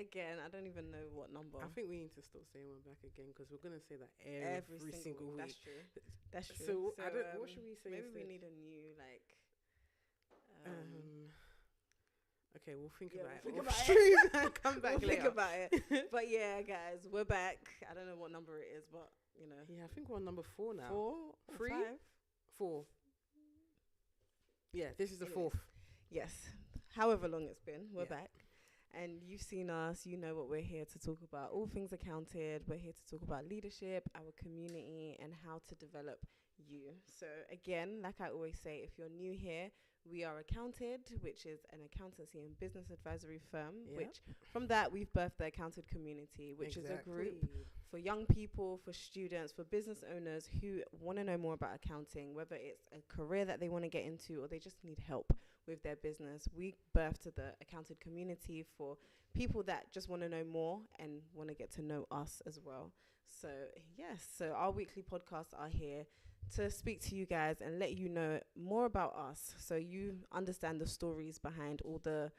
again. I don't even know what number. I think we need to stop saying we're back again because we're gonna say that every single week. That's true. That's true. So I don't. What should we say? Maybe instead? we need a new like. Okay, we'll think Yeah, about we'll it. think Off about it. stream and come back We'll later. think about it. But yeah, guys, we're back. I don't know what number it is, but you know, Yeah, I think we're on number 4 now. 4, 3? 5. 4. Yeah, this is the Anyway. 4th. Yes. However long it's been, we're Yeah. back. And you've seen us, you know what we're here to talk about. All things accounted. We're here to talk about leadership, our community, and how to develop you. So again, like I always say, if you're new here, we are Accounted, which is an accountancy and business advisory firm, Yep. which from that we've birthed the Accounted community, which is a group Exactly. for young people, for students, for business owners who want to know more about accounting, whether it's a career that they want to get into or they just need help with their business. We birthed the Accounted community for people that just want to know more and want to get to know us as well. So yes, so our weekly podcasts are here to speak to you guys and let you know more about us, so you understand the stories behind all the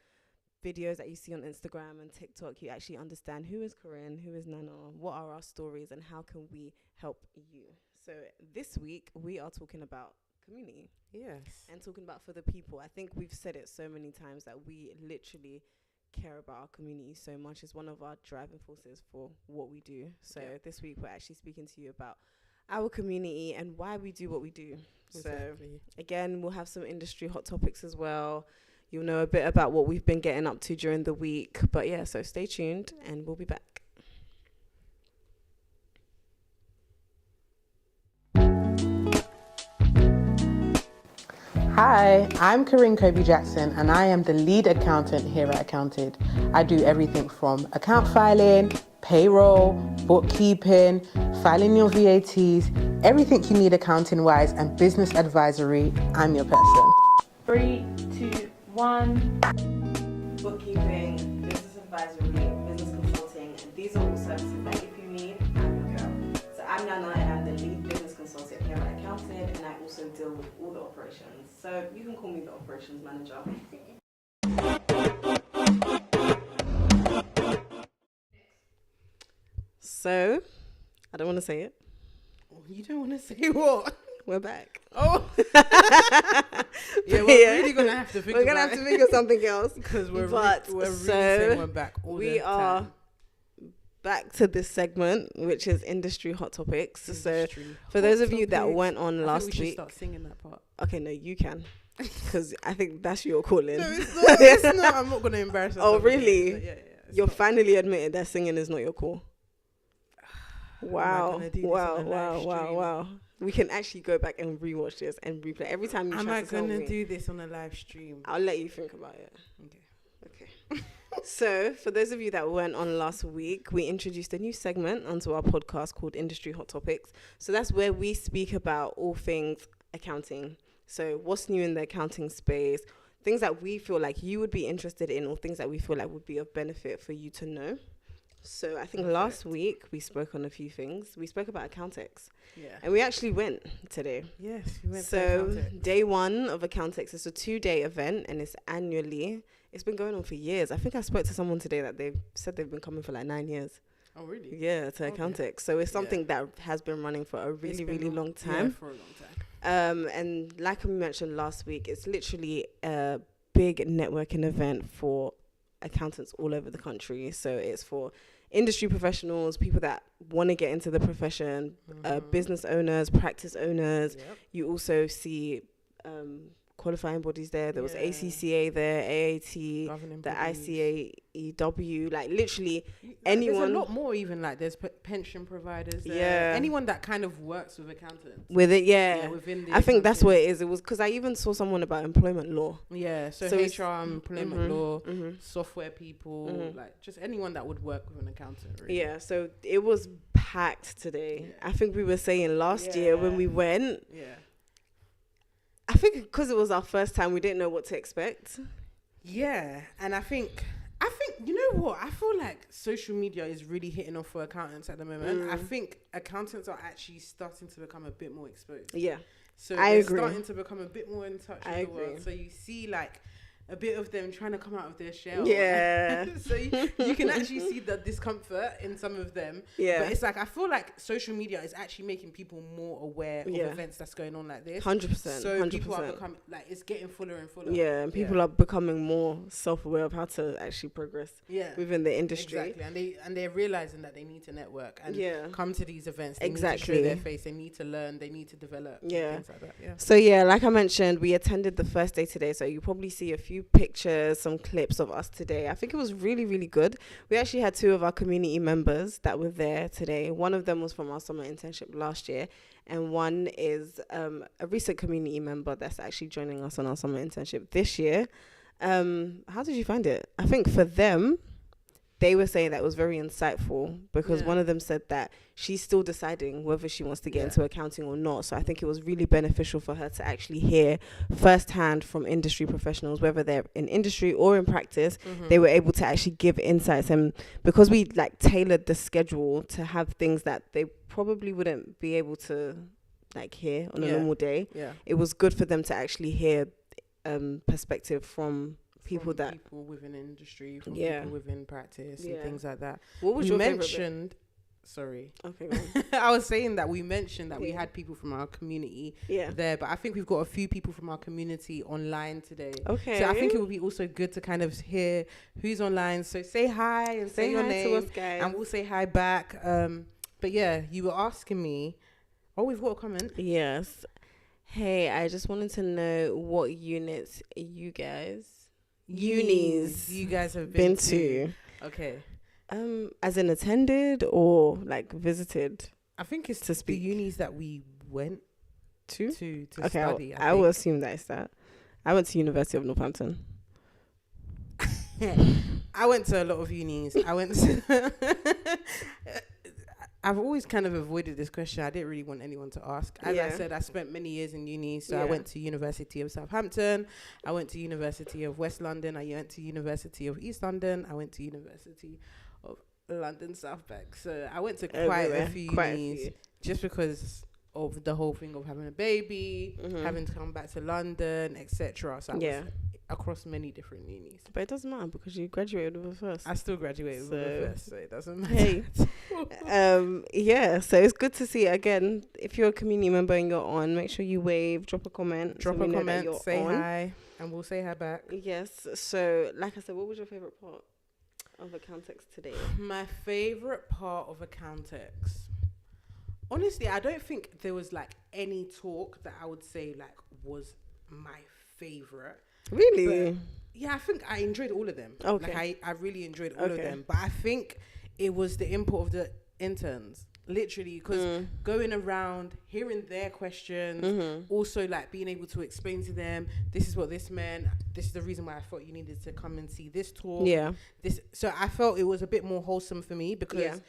videos that you see on Instagram and TikTok. You actually understand who is Corinne, who is Nana, what are our stories, and how can we help you. So this week we are talking about community Yes. and talking about for the people. I think we've said it so many times that we literally care about our community so much. It's one of our driving forces for what we do. So this week we're actually speaking to you about our community and why we do what we do. So Exactly. again, we'll have some industry hot topics as well. You'll know a bit about what we've been getting up to during the week. But yeah, so stay tuned and we'll be back. Hi, I'm Corinne Kobe Jackson and I am the lead accountant here at Accounted. I do everything from account filing, payroll, bookkeeping, filing your VATs, everything you need accounting wise and business advisory. I'm your person. 3, 2, 1. Bookkeeping, business advisory, business consulting, and these are all services that if you need, I'm your girl. So I'm Nana and I'm the lead business consultant here at Accounted, and I also deal with all the operations. So you can call me the operations manager. So, I don't want to say it. You don't want to say what? We're back. Oh. Yeah, we're really going to have to think We're gonna about have to think of something else. because we're But really so saying we're back all we the are time. back to this segment, which is industry hot topics. Industry So for those hot of you that topics. went on I last think we should week, start singing that part. okay, no, you can, because I think that's your calling. No, it's not. It's not. I'm not going to embarrass myself. Oh, really? Yeah, it's You're not. finally admitted that singing is not your call. Am I Wow, gonna do this wow, on a wow, live wow, stream? wow. We can actually go back and rewatch this and replay every time you Am try I to tell going to me. do this on a live stream? I'll let you think about it. Okay. Okay. So, for those of you that weren't on last week, we introduced a new segment onto our podcast called Industry Hot Topics. So, that's where we speak about all things accounting. So, what's new in the accounting space, things that we feel like you would be interested in, or things that we feel like would be of benefit for you to know. So, I think last week we spoke on a few things. We spoke about Accountex, Yeah. and we actually went today. Yes, we went to So Accountex. day 1 of Accountex is a 2-day event and it's annually. It's been going on for years. I think I spoke to someone today that they've said they've been coming for like 9 years. Oh, really? Yeah, to Okay. Accountex. So it's Yeah. something that has been running for a It's really, been really long Yeah, time. for a long time. And like we mentioned last week, it's literally a big networking event for accountants all over the country. So it's for industry professionals, people that want to get into the profession, business owners, practice owners. Yep. You also see qualifying bodies there. There was Yeah. ACCA there, AAT, Governing the bodies. ICAEW, like literally There's anyone- a lot more even, like there's pension providers there. Yeah. Anyone that kind of works with accountants. with it. Yeah, within the I think that's accounting. what it is. It was because I even saw someone about employment law. Yeah, so So it's- HR, employment Mhm, law, mhm. software people, Mhm. like just anyone that would work with an accountant. Really. Yeah, so it was packed today. Yeah. I think we were saying last year when Yeah. we went, Yeah. I think because it was our first time, we didn't know what to expect. Yeah, and I think you know what? I feel like social media is really hitting off for accountants at the moment. I think accountants are actually starting to become a bit more exposed. Yeah, So I they're agree. starting to become a bit more in touch I with the world. agree. So you see like a bit of them trying to come out of their shell. Yeah. So you can actually see the discomfort in some of them. Yeah. But it's like, I feel like social media is actually making people more aware of events that's going on like this. 100%. So 100%. people are becoming, like, it's getting fuller and fuller. Yeah, and people are becoming more self-aware of how to actually progress within the industry. Exactly, and they're realizing that they need to network and come to these events. They need to Exactly. show their face. They need to learn. They need to develop. and things like that. Yeah. So yeah, like I mentioned, we attended the first day today. So you probably see a few pictures, some clips of us today. I think it was really, really good. We actually had 2 of our community members that were there today. One of them was from our summer internship last year, and one is a recent community member that's actually joining us on our summer internship this year. How did you find it? I think for them, they were saying that it was very insightful because one of them said that she's still deciding whether she wants to get into accounting or not. So I think it was really beneficial for her to actually hear firsthand from industry professionals, whether they're in industry or in practice. They were able to actually give insights, and because we like tailored the schedule to have things that they probably wouldn't be able to like hear on a normal day. It was good for them to actually hear perspective from people within industry, from people within practice and things like that. What was you your mentioned? Sorry. Okay. I was saying that we mentioned that we had people from our community there, but I think we've got a few people from our community online today. Okay. So I think it would be also good to kind of hear who's online. So say hi and say your name to us, guys. and we'll say hi back. But yeah, you were asking me. Oh, we've got a comment. Yes. Hey, I just wanted to know what units you guys unis you guys have been to. Okay. As in attended or like visited? I think it's to speak. The unis that we went to okay, study. I will assume that is that. I went to University of Northampton. I went to a lot of unis. I went to I've always kind of avoided this question. I didn't really want anyone to ask. As I said, I spent many years in uni. So I went to University of Southampton. I went to University of West London. I went to University of East London. I went to University of London South Bank. So I went to quite a few unis just because of the whole thing of having a baby, having to come back to London, etc. So I was across many different unis. But it doesn't matter because you graduated with a first. I still graduated with a first, so it doesn't matter. Hey. So it's good to see. Again, if you're a community member and you're on, make sure you wave, drop a comment. Say hi, and we'll say hi back. Yes. So, like I said, what was your favourite part of Accountex today? My favourite part of Accountex, honestly, I don't think there was like any talk that I would say like was my favourite. Really? But yeah, I think I enjoyed all of them. Okay. Like I really enjoyed all of them. But I think it was the input of the interns, literally, because going around, hearing their questions, also like being able to explain to them, this is what this meant. This is the reason why I thought you needed to come and see this talk. Yeah. So I felt it was a bit more wholesome for me because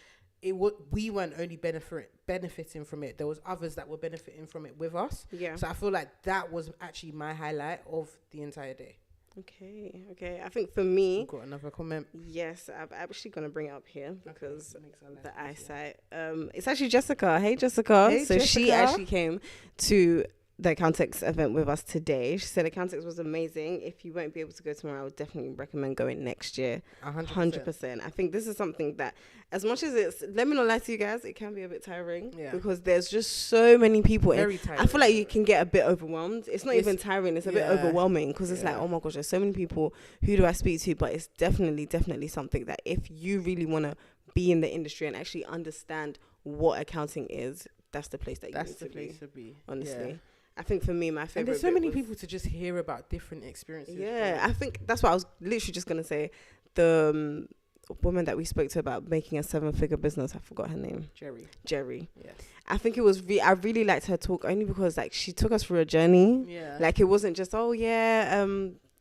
we weren't only benefiting from it. There was others that were benefiting from it with us. Yeah. So I feel like that was actually my highlight of the entire day. Okay. I think for me, You've got another comment. Yes, I'm actually gonna bring it up here because the eyesight. It's actually Jessica. Hey, Jessica. Hey, so she Jessica. actually came to the Accountex event with us today. She said Accountex was amazing. If you won't be able to go tomorrow, I would definitely recommend going next year. 100%. I think this is something that, as much as it's, let me not lie to you guys, it can be a bit tiring because there's just so many people. Very tiring. I feel like you can get a bit overwhelmed. It's not even tiring. It's a bit overwhelming because it's like, oh my gosh, there's so many people. Who do I speak to? But it's definitely something that if you really want to be in the industry and actually understand what accounting is, that's the place that you need to be. Honestly. Yeah. I think for me, my favorite. And there's so many people to just hear about different experiences. Yeah, I think that's what I was literally just gonna say. The woman that we spoke to about making a 7-figure business, I forgot her name. Jerry. Yes. I think it was. I really liked her talk only because like she took us through a journey. Yeah. Like it wasn't just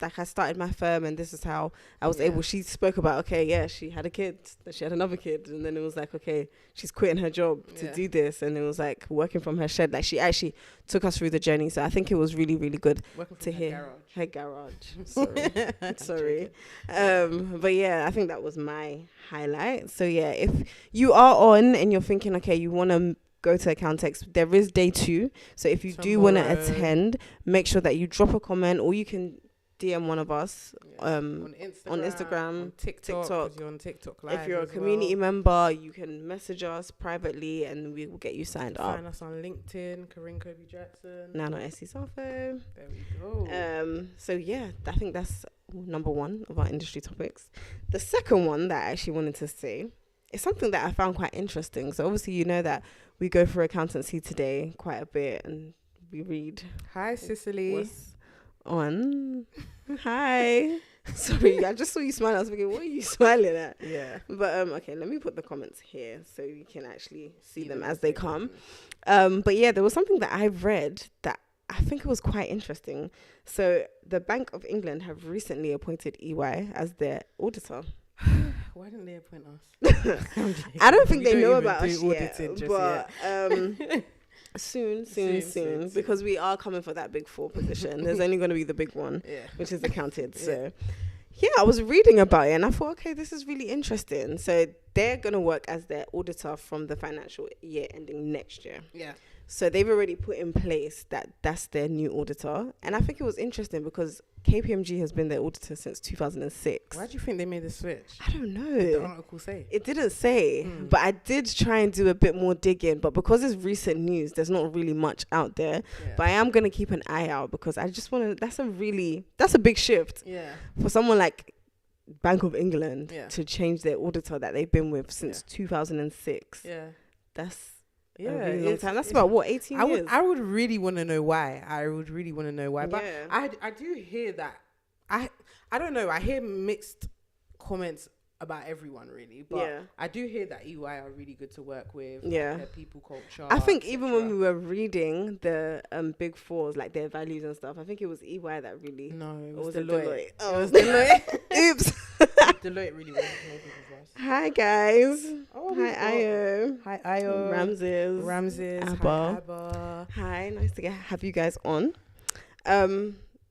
like I started my firm and this is how I was able. She spoke about she had a kid, then she had another kid, and then it was like she's quitting her job to do this, and it was like working from her shed. Like she actually took us through the journey, so I think it was really really good to hear. Her garage. Sorry. But yeah, I think that was my highlight. So yeah, if you are on and you're thinking you want to go to Accountex, there is day 2. So if you do want to attend, make sure that you drop a comment, or you can DM one of us on Instagram, on TikTok. 'Cause you're on TikTok Live. If you're a community member, you can message us privately and we will get you signed up. Find us on LinkedIn, Corinne Kobe Jackson. Nana Essie Safo. There we go. So yeah, I think that's number one of our industry topics. The second one that I actually wanted to say is something that I found quite interesting. So obviously you know that we go through accountancy today quite a bit and we read Hi, Cicely. what's on. Hi. Sorry, I just saw you smile. I was thinking, what are you smiling at? Yeah. But okay, let me put the comments here so you can actually see them as they come. But yeah, there was something that I read that I think it was quite interesting. So the Bank of England have recently appointed EY as their auditor. Why didn't they appoint us? I don't think We they don't know even about do us yet, auditing just but yet. soon, because we are coming for that big four position. There's only going to be the big one, which is accounted. So yeah, I was reading about it and I thought, okay, this is really interesting. So they're going to work as their auditor from the financial year ending next year. Yeah. So they've already put in place that's their new auditor. And I think it was interesting because KPMG has been their auditor since 2006. Why do you think they made the switch? I don't What did the know. article say? It didn't say, but I did try and do a bit more digging. But because it's recent news, there's not really much out there. Yeah. But I am going to keep an eye out because I just want to, that's a big shift Yeah. for someone like Bank of England Yeah. to change their auditor that they've been with since 2006. Yeah. That's Yeah. a really long time. That's about what, 18 years? I would really want to know why. But Yeah. I do hear that. I don't know. I hear mixed comments about everyone really, but Yeah. I do hear that EY are really good to work with. Yeah. Their people culture. I think even when etc. we were reading the big fours, like their values and stuff, I think it was EY that really. No, it Or was it Deloitte. Oh, it was Deloitte. Oops. Deloitte really wasn't making for us. Hi guys. Oh, Hi Ayo. Hi Ayo. Ramses. Abba. Hi Abba. Hi, nice to have you guys on.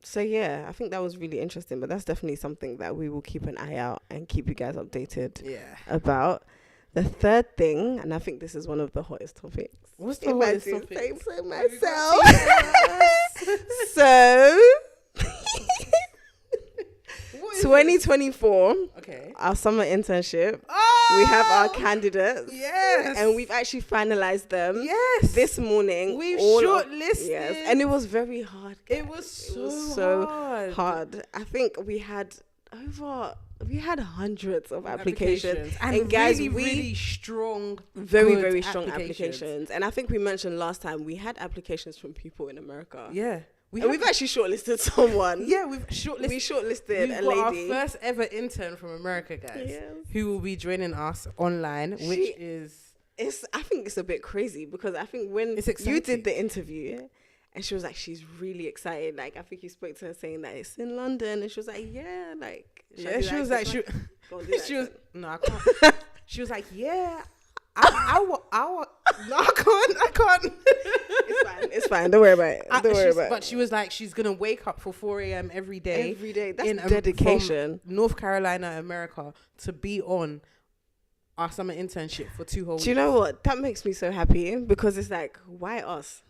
So yeah, I think that was really interesting, but that's definitely something that we will keep an eye out and keep you guys updated Yeah. about. The third thing, and I think this is one of the hottest topics. What's the If I hottest do topic? say so myself. So 2024, Okay. our summer internship. Oh, We have our candidates. Yes. And we've actually finalized them Yes. this morning. We've all of- shortlisted. Yes, and it was very hard. It was so, so hard. hard. I think we had hundreds of applications. And guys, really, we really strong, very, good very strong applications. And I think we mentioned last time we had applications from people in America. Yeah. We've actually shortlisted someone. Yeah, we've shortlisted. We shortlisted We've a got lady. our first ever intern from America, guys, Yes. who will be joining us online, which is I think it's a bit crazy because I think when It's you exciting. did the interview and she was like, she's really excited. Like, I think you spoke to her saying that it's in London and she was like, yeah, like, should I yeah. do She the was like, accent? Go on, do the she was accent. no, I can't. She was like, yeah, I no, I can't. It's fine. Don't worry about it. Don't worry about it. But she was like, she's gonna wake up for 4 a.m. every day. Every day. That's in dedication. from North Carolina, America, to be on our summer internship for 2 whole weeks. Do you know what? That makes me so happy because it's like, why us?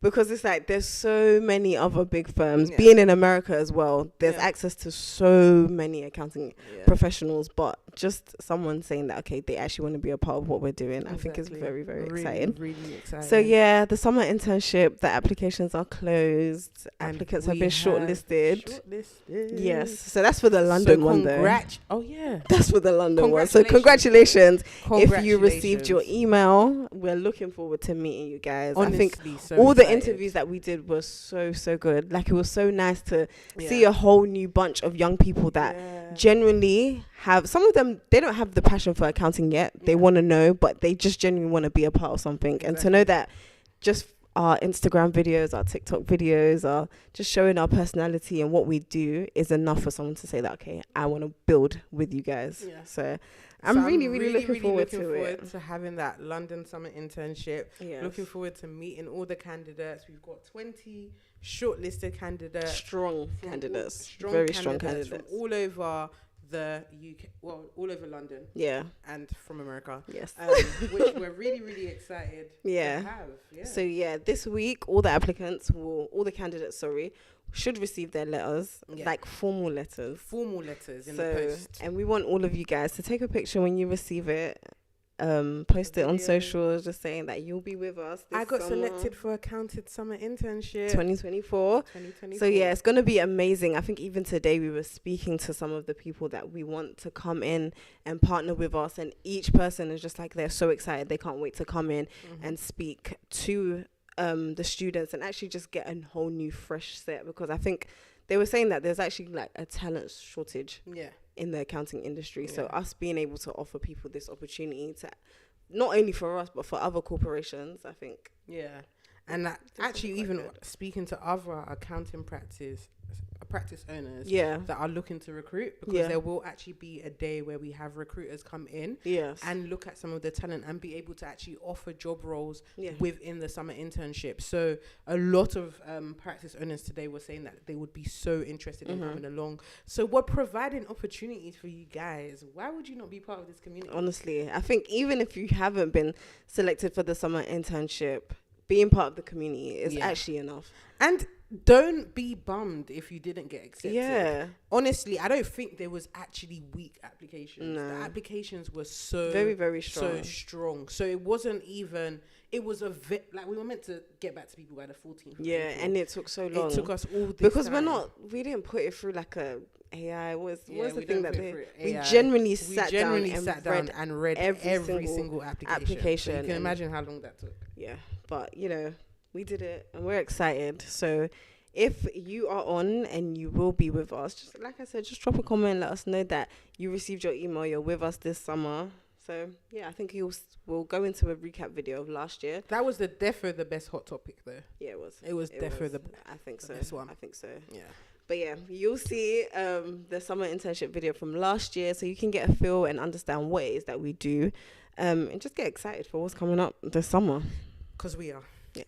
Because it's like there's so many other big firms. Yeah. Being in America as well, there's Yeah. access to so many accounting Yeah. professionals, but just someone saying that, okay, they actually want to be a part of what we're doing, I think is Exactly. very, very Really, exciting. Really exciting. So yeah, the summer internship, the applications are closed. And Applicants have we been shortlisted. Shortlisted. Yes. So that's for the London one though. Oh yeah. That's for the London one. So Congratulations. congratulations. If you received your email, we're looking forward to meeting you guys. I think Honestly, so all the excited. interviews that we did was so good. Like, it was so nice to see Yeah. a whole new bunch of young people that Yeah. genuinely have, some of them, they don't have the passion for accounting yet. They Yeah. want to know, but they just genuinely want to be a part of something. And to know that just our Instagram videos, our TikTok videos are just showing our personality and what we do is enough for someone to say that, okay, I want to build with you guys. Yeah. So I'm really looking forward to forward it. to having that London summer internship. Yes. Looking forward to meeting all the candidates. We've got 20 shortlisted candidates. Strong from candidates. all- Very strong candidates. from all over the UK, well, all over London. Yeah. And from America. Yes. Which we're really, really excited to have. Yeah. So this week, all the candidates, should receive their letters, like formal letters. Formal letters in the post. And we want all of you guys to take a picture when you receive it. Post it on socials, just saying that you'll be with us this I got summer. selected for Accounted Summer Internship 2024. So it's going to be amazing. I think even today we were speaking to some of the people that we want to come in and partner with us, and each person is just like, they're so excited, they can't wait to come in and speak to the students and actually just get a whole new fresh set, because I think they were saying that there's actually like a talent shortage in the accounting industry. So us being able to offer people this opportunity to, not only for us but for other corporations, I think. Yeah. And actually even good. Speaking to other accounting practice owners that are looking to recruit, because there will actually be a day where we have recruiters come in and look at some of the talent and be able to actually offer job roles within the summer internship. So a lot of practice owners today were saying that they would be so interested in coming along. So we're providing opportunities for you guys. Why would you not be part of this community? Honestly, I think even if you haven't been selected for the summer internship, being part of the community is actually enough. And don't be bummed if you didn't get accepted. Yeah. Honestly, I don't think there was actually weak applications. No. The applications were very, very strong. So strong. So it wasn't even, it was like we were meant to get back to people by the 14th. Yeah, and it took so long. It took us all this because time. we didn't put it through like a AI. What's the thing that we genuinely sat down and read every single application. So you can imagine how long that took. Yeah, but we did it and we're excited. So if you are on and you will be with us, just like I said, just drop a comment, let us know that you received your email, you're with us this summer. So I think we'll go into a recap video of last year. That was defo the best hot topic though. Yeah, it was. It was defo I think so. Best one. I think so. Yeah. But you'll see the summer internship video from last year, so you can get a feel and understand what it is that we do, and just get excited for what's coming up this summer. Because we are. Yeah.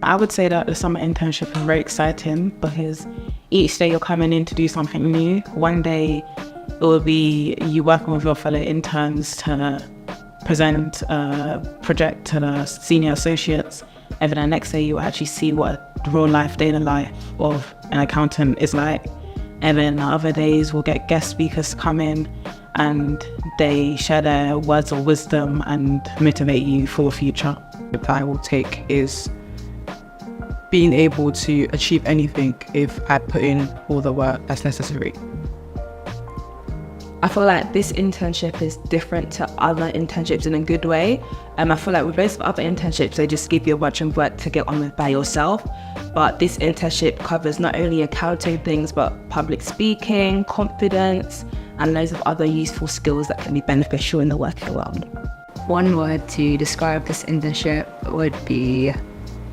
I would say that the summer internship is very exciting because each day you're coming in to do something new. One day it will be you working with your fellow interns to present a project to the senior associates, and then the next day you actually see what real life, daily life of an accountant is like. And then the other days we'll get guest speakers to come in and they share their words of wisdom and motivate you for the future. That I will take is being able to achieve anything if I put in all the work that's necessary. I feel like this internship is different to other internships in a good way. I feel like with most other internships, they just give you a bunch of work to get on with by yourself. But this internship covers not only accounting things, but public speaking, confidence, and loads of other useful skills that can be beneficial in the working world. One word to describe this internship would be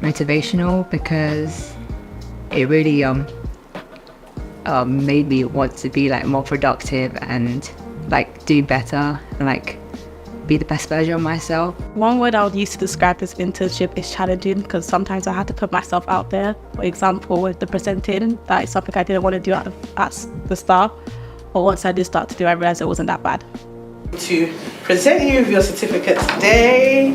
motivational, because it really made me want to be like more productive and like do better and like be the best version of myself. One word I would use to describe this internship is challenging, because sometimes I had to put myself out there. For example, with the presenting, that is something I didn't want to do at the start, but once I did start to do, I realized it wasn't that bad. To present you with your certificate today.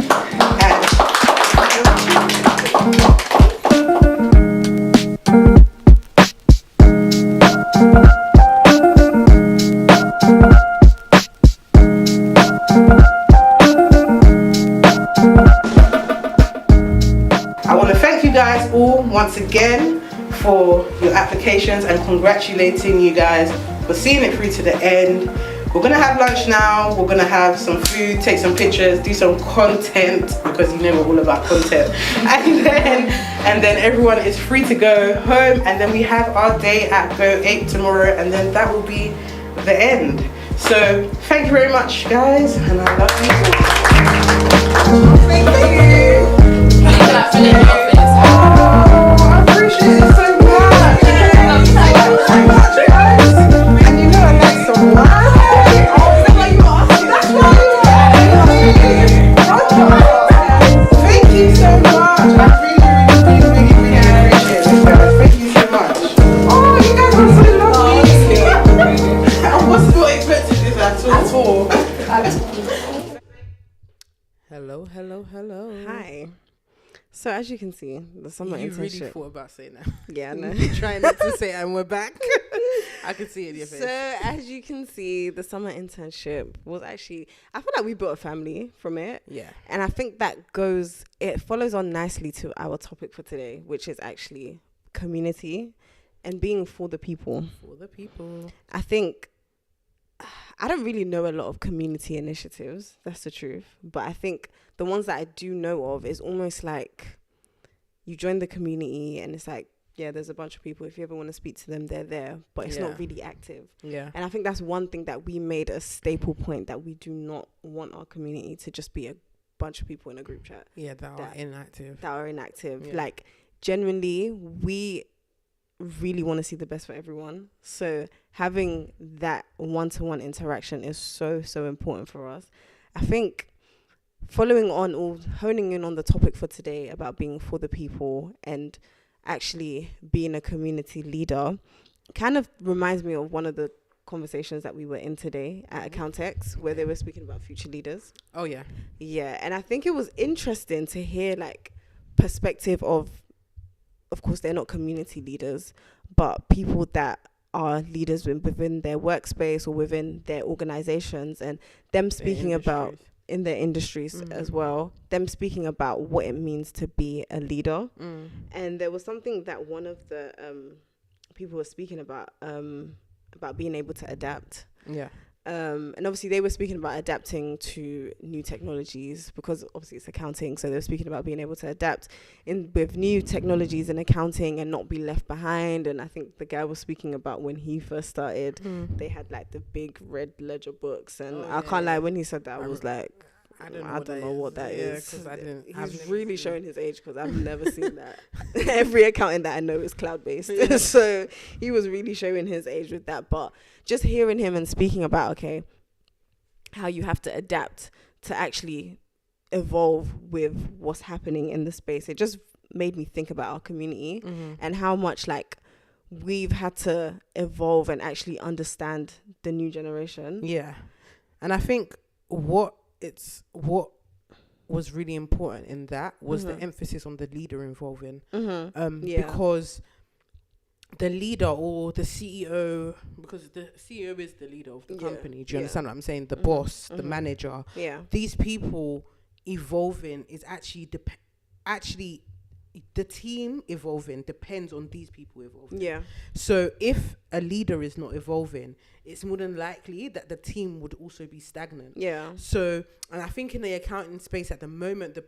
I want to thank you guys all once again for your applications and congratulating you guys for seeing it through to the end. We're gonna have lunch now, we're gonna have some food, take some pictures, do some content, because you know we're all about content. And then everyone is free to go home, and then we have our day at Go 8 tomorrow, and then that will be the end. So thank you very much guys, and I love you all. Thank you. I appreciate it so much. And you know I like some wine. Thank you so much. I really appreciate it. Hello. Hi. So as you can see, the summer You internship. really thought about saying that. Yeah, no. Trying not to say it and we're back. I can see it in your face. So as you can see, the summer internship was actually, I feel like we built a family from it. Yeah. And I think that it follows on nicely to our topic for today, which is actually community and being for the people. For the people. I think, I don't really know a lot of community initiatives, that's the truth. But I think the ones that I do know of is almost like you join the community and it's like, yeah, there's a bunch of people. If you ever want to speak to them, they're there. But it's not really active. Yeah. And I think that's one thing that we made a staple point, that we do not want our community to just be a bunch of people in a group chat. Yeah, that are inactive. Yeah. Like, genuinely, we really want to see the best for everyone. So having that one-to-one interaction is so, so important for us. I think following on or honing in on the topic for today about being for the people and actually being a community leader kind of reminds me of one of the conversations that we were in today at Accountex, where they were speaking about future leaders. Oh, yeah. Yeah, and I think it was interesting to hear like perspective of course, they're not community leaders, but people that are leaders within their workspace or within their organizations, and them speaking about in their industries as well, them speaking about what it means to be a leader. And there was something that one of the people were speaking about being able to adapt. Yeah. And obviously they were speaking about adapting to new technologies, because obviously it's accounting, so they were speaking about being able to adapt with new technologies in accounting and not be left behind. And I think the guy was speaking about when he first started, they had like the big red ledger books, and I can't lie, when he said that, I was like, I don't know what that is. Because I didn't. He's really showing his age, because I've never seen that. Every accounting that I know is cloud-based. Yeah. So he was really showing his age with that. But just hearing him and speaking about, okay, how you have to adapt to actually evolve with what's happening in the space, it just made me think about our community and how much like we've had to evolve and actually understand the new generation. Yeah. And I think what was really important in that was the emphasis on the leader involving, because the leader or the CEO, because the CEO is the leader of the company. Do you understand what I'm saying? The boss, the manager. Yeah. These people evolving is actually the team evolving depends on these people evolving. Yeah. So if a leader is not evolving, it's more than likely that the team would also be stagnant. Yeah. So, and I think in the accounting space at the moment, the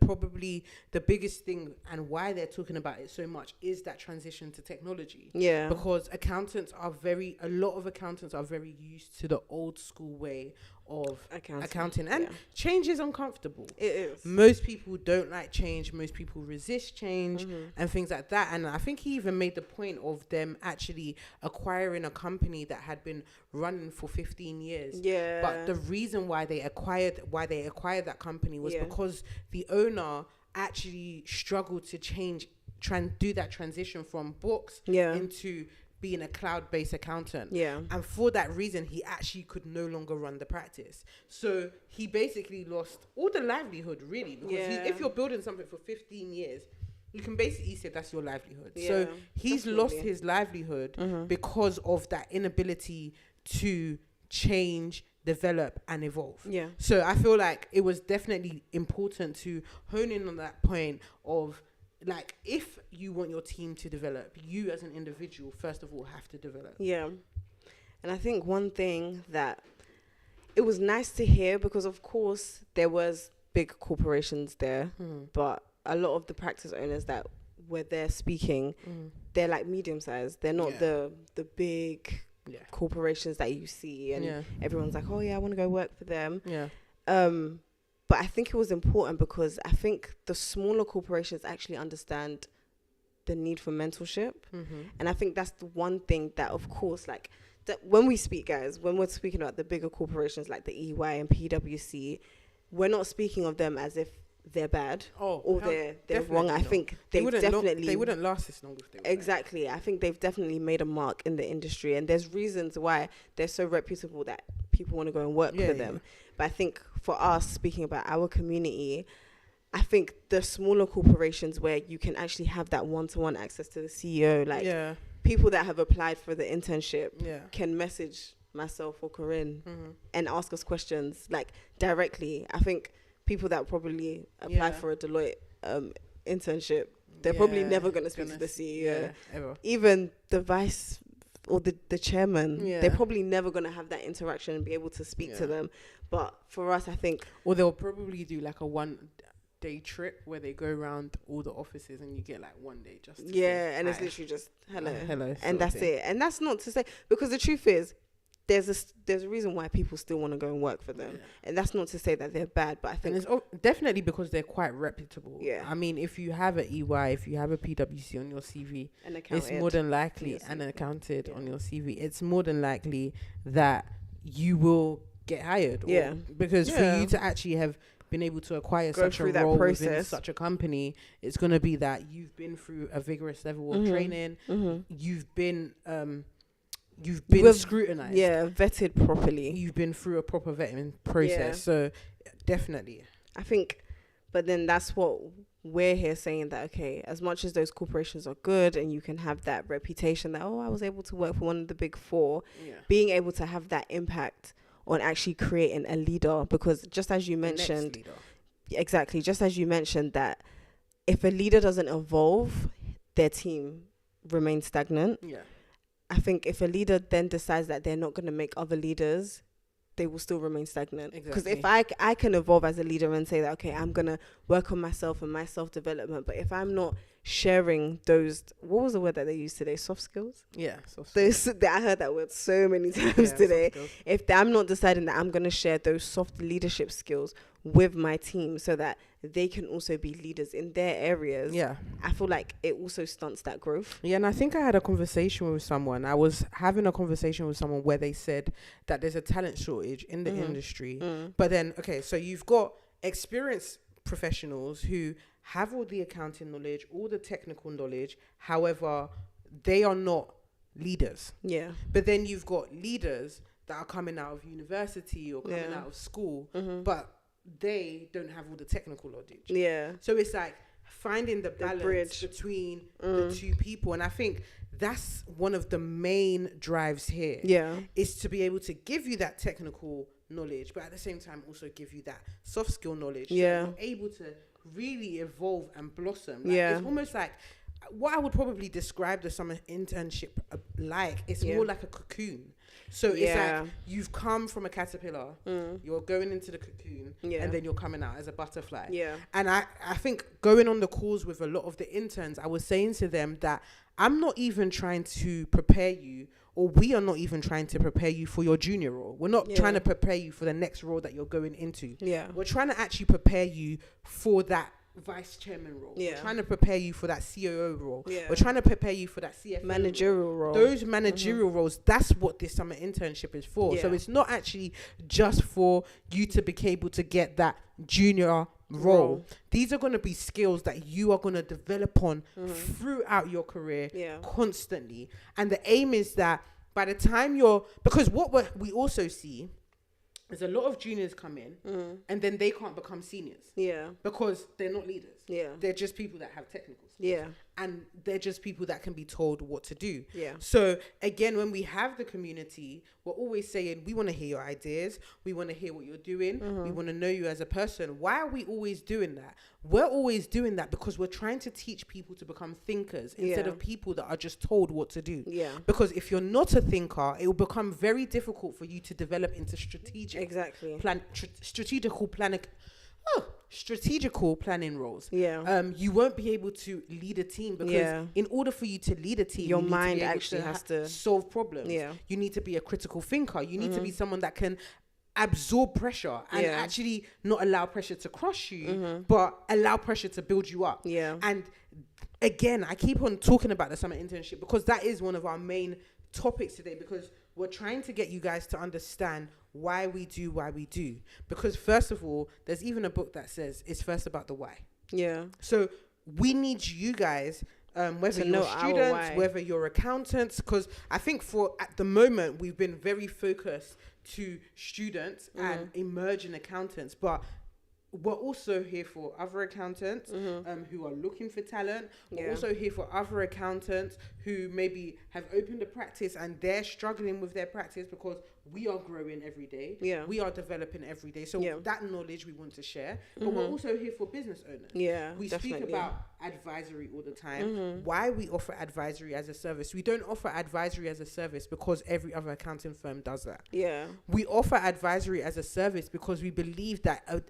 biggest thing and why they're talking about it so much is that transition to technology. Yeah. Because a lot of accountants are very used to the old school way of accounting. And change is uncomfortable. It is. Most people don't like change. Most people resist change and things like that. And I think he even made the point of them actually acquiring a company that had been running for 15 years. Yeah. But the reason why they acquired that company was because the owner actually struggled to do that transition from books into being a cloud-based accountant. Yeah. And for that reason, he actually could no longer run the practice. So he basically lost all the livelihood, really. Because if you're building something for 15 years, you can basically say that's your livelihood. Yeah, so he's lost his livelihood because of that inability to change, develop and evolve. Yeah. So I feel like it was definitely important to hone in on that point of, like, if you want your team to develop, you as an individual, first of all, have to develop. Yeah. And I think one thing that it was nice to hear, because of course there was big corporations there, but a lot of the practice owners that were there speaking, they're like medium sized. They're not the big corporations that you see, and everyone's like, oh yeah, I want to go work for them. Yeah. But I think it was important because I think the smaller corporations actually understand the need for mentorship. And I think that's the one thing that, of course, like, that when we speak, guys, when we're speaking about the bigger corporations like the EY and PwC, we're not speaking of them as if they're bad or they're wrong. I think they wouldn't last this long if they were exactly bad. I think they've definitely made a mark in the industry, and there's reasons why they're so reputable that people want to go and work for them. But I think for us, speaking about our community, I think the smaller corporations where you can actually have that one-to-one access to the CEO, like people that have applied for the internship can message myself or Corinne and ask us questions like directly. I think people that probably apply for a Deloitte internship, they're probably never going to speak to the CEO. Ever. Even the vice or the chairman, they're probably never going to have that interaction and be able to speak to them. But for us, I think... Or they'll probably do like a one-day trip where they go around all the offices and you get like 1 day just to say, and it's literally just hello. And that's it. And that's not to say... Because the truth is, there's a reason why people still want to go and work for them. And that's not to say that they're bad, but I think... And it's definitely because they're quite reputable. Yeah. I mean, if you have an EY, if you have a PwC on your CV, it's more than likely, and an accountant on your CV, it's more than likely that you will get hired. Because for you to actually have been able to acquire such a role within such a company, it's going to be that you've been through a vigorous level of training. You've been scrutinized. Vetted properly. You've been through a proper vetting process. So definitely. I think, but then that's what we're here saying, that, okay, as much as those corporations are good and you can have that reputation that, I was able to work for one of the big four, being able to have that impact on actually creating a leader, because just as you mentioned, just as you mentioned, that if a leader doesn't evolve, their team remains stagnant. I think if a leader then decides that they're not going to make other leaders, they will still remain stagnant. Because if I can evolve as a leader and say that, okay, I'm going to work on myself and my self-development, but if I'm not sharing those, what was the word that they used today? Soft skills? Soft skills. I heard that word so many times today. If I'm not deciding that I'm going to share those soft leadership skills with my team so that they can also be leaders in their areas, I feel like it also stunts that growth. And I think I had a conversation with someone. I was having a conversation with someone where they said that there's a talent shortage in the industry. But then, okay, so you've got experienced professionals who have all the accounting knowledge, all the technical knowledge. However, they are not leaders. But then you've got leaders that are coming out of university or coming out of school, but they don't have all the technical knowledge. So it's like finding the balance between the two people. And I think that's one of the main drives here. Is to be able to give you that technical knowledge, but at the same time also give you that soft skill knowledge. So you're able to really evolve and blossom. It's almost like what I would probably describe the summer internship like. It's more like a cocoon. So it's like you've come from a caterpillar, you're going into the cocoon, and then you're coming out as a butterfly. And I think going on the calls with a lot of the interns, I was saying to them that I'm not even trying to prepare you, or we are not even trying to prepare you for your junior role. We're not trying to prepare you for the next role that you're going into. We're trying to actually prepare you for that vice chairman role. We're trying to prepare you for that COO role. We're trying to prepare you for that CFO managerial role. Those managerial roles, that's what this summer internship is for. So it's not actually just for you to be able to get that junior role. These are going to be skills that you are going to develop on throughout your career constantly. And the aim is that by the time because what we also see is a lot of juniors come in and then they can't become seniors. Because they're not leaders. They're just people that have technical skills. And they're just people that can be told what to do. So again, when we have the community, we're always saying, we want to hear your ideas. We want to hear what you're doing. We want to know you as a person. Why are we always doing that? We're always doing that because we're trying to teach people to become thinkers instead of people that are just told what to do. Because if you're not a thinker, it will become very difficult for you to develop into strategical planning roles. You won't be able to lead a team because in order for you to lead a team, your mind actually has to solve problems. You need to be a critical thinker. You need to be someone that can absorb pressure and actually not allow pressure to crush you, but allow pressure to build you up. And again, I keep on talking about the summer internship because that is one of our main topics today, because we're trying to get you guys to understand why we do. Because first of all, there's even a book that says it's first about the why. So we need you guys, whether you're students, whether you're accountants, because I think at the moment we've been very focused to students and emerging accountants, but we're also here for other accountants who are looking for talent. We're also here for other accountants who maybe have opened a practice and they're struggling with their practice because we are growing every day. Yeah. We are developing every day. So that knowledge we want to share. But we're also here for business owners. Yeah, we definitely. speak about advisory all the time. Why we offer advisory as a service? We don't offer advisory as a service because every other accounting firm does that. Yeah. We offer advisory as a service because we believe that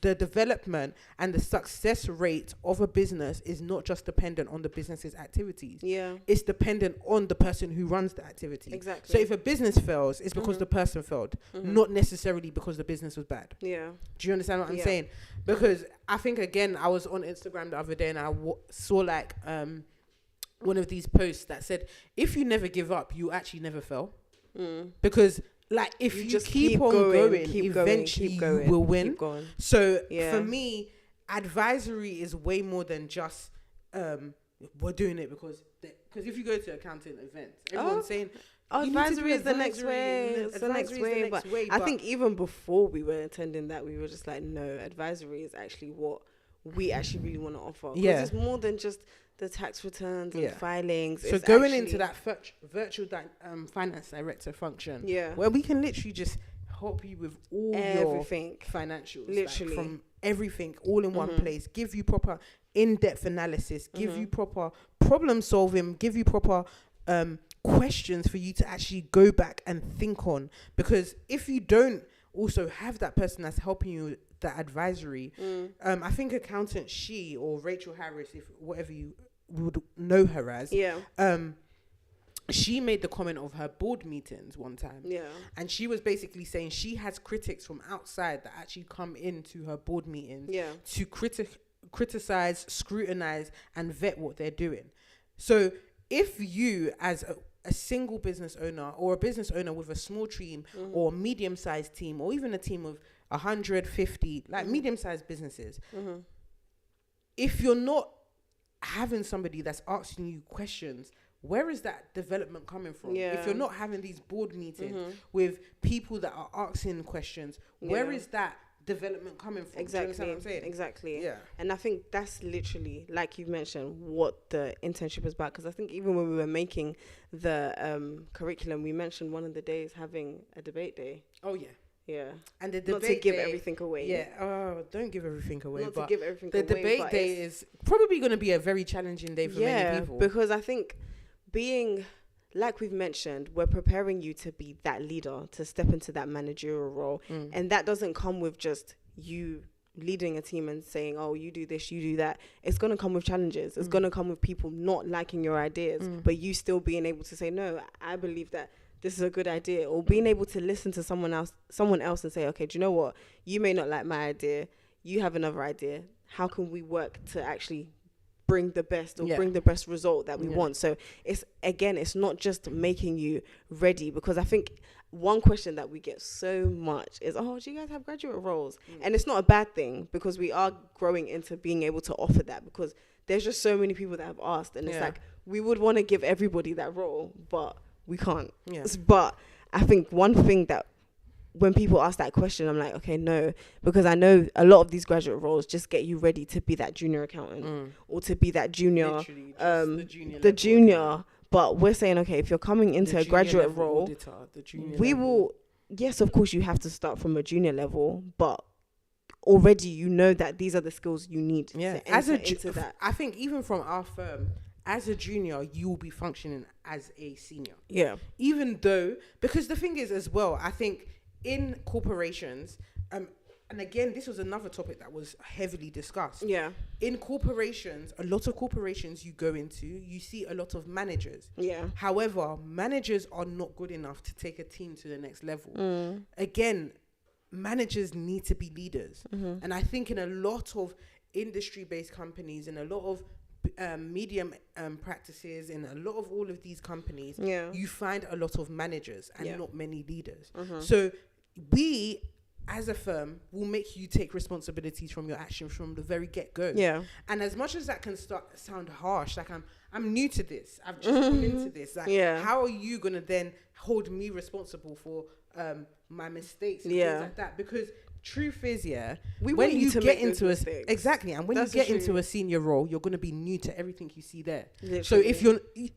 the development and the success rate of a business is not just dependent on the business's activities. Yeah. It's dependent on the person who runs the activity. Exactly. So if a business fails, it's because the person failed, not necessarily because the business was bad. Yeah. Do you understand what I'm saying? Because I think, again, I was on Instagram the other day and I saw like one of these posts that said, if you never give up, you actually never fail. Because like if you just keep on going, eventually you will win. So for me, advisory is way more than just we're doing it because if you go to accounting events, everyone's saying advisory is the next way. It's the next way. But I think even before we were attending that, we were just like, no, advisory is actually what we actually really want to offer. Because it's more than just the tax returns and filings. So it's going into that virtual finance director function, where we can literally just help you with all everything, your financials, literally like from everything, all in one place. Give you proper in-depth analysis. Give you proper problem solving. Give you proper questions for you to actually go back and think on. Because if you don't also have that person that's helping you the advisory, I think accountant she or Rachel Harris, if whatever you would know her as, she made the comment of her board meetings one time, and she was basically saying she has critics from outside that actually come into her board meetings to criticize, scrutinize, and vet what they're doing. So if you as a single business owner or a business owner with a small team or a medium-sized team or even a team of 150, like medium-sized businesses, if you're not having somebody that's asking you questions, where is that development coming from? If you're not having these board meetings with people that are asking questions, where is that development coming from? Exactly. Do you understand what I'm saying? Exactly. Yeah. And I think that's literally, like you mentioned, what the internship is about. Because I think even when we were making the curriculum, we mentioned one of the days having a debate day. Oh, yeah. Yeah. And the debate not to give day, everything away. Yeah. Oh, don't give everything away. Not but to give everything the away. The debate day is probably going to be a very challenging day for many people. Because I think being, like we've mentioned, we're preparing you to be that leader, to step into that managerial role. And that doesn't come with just you leading a team and saying, oh, you do this, you do that. It's going to come with challenges. It's going to come with people not liking your ideas, but you still being able to say, no, I believe that this is a good idea, or being able to listen to someone else and say, okay, do you know what? You may not like my idea. You have another idea. How can we work to actually bring the best or bring the best result that we want? So it's not just making you ready, because I think one question that we get so much is, oh, do you guys have graduate roles? And it's not a bad thing, because we are growing into being able to offer that, because there's just so many people that have asked, and it's like, we would want to give everybody that role, but we can't. But I think one thing that when people ask that question, I'm like, okay, no, because I know a lot of these graduate roles just get you ready to be that junior accountant or to be that junior, the junior. But we're saying, okay, if you're coming into a graduate role, auditor, will, yes, of course, you have to start from a junior level, but already you know that these are the skills you need to enter into that. I think even from our firm, as a junior, you will be functioning as a senior. Yeah. Even though, because the thing is as well, I think in corporations, and again, this was another topic that was heavily discussed. Yeah. In corporations, a lot of corporations you go into, you see a lot of managers. Yeah. However, managers are not good enough to take a team to the next level. Again, managers need to be leaders. And I think in a lot of industry-based companies and a lot of medium practices in a lot of all of these companies, you find a lot of managers and not many leaders. So we as a firm will make you take responsibilities from your actions from the very get-go. And as much as that can sound harsh, like I'm new to this, I've just come into this, like how are you gonna then hold me responsible for my mistakes and Yeah. things like that. Because truth is, we when want you to get make those into mistakes. exactly, and when That's you get the into truth. a senior role, you're going to be new to everything you see there. So Literally. if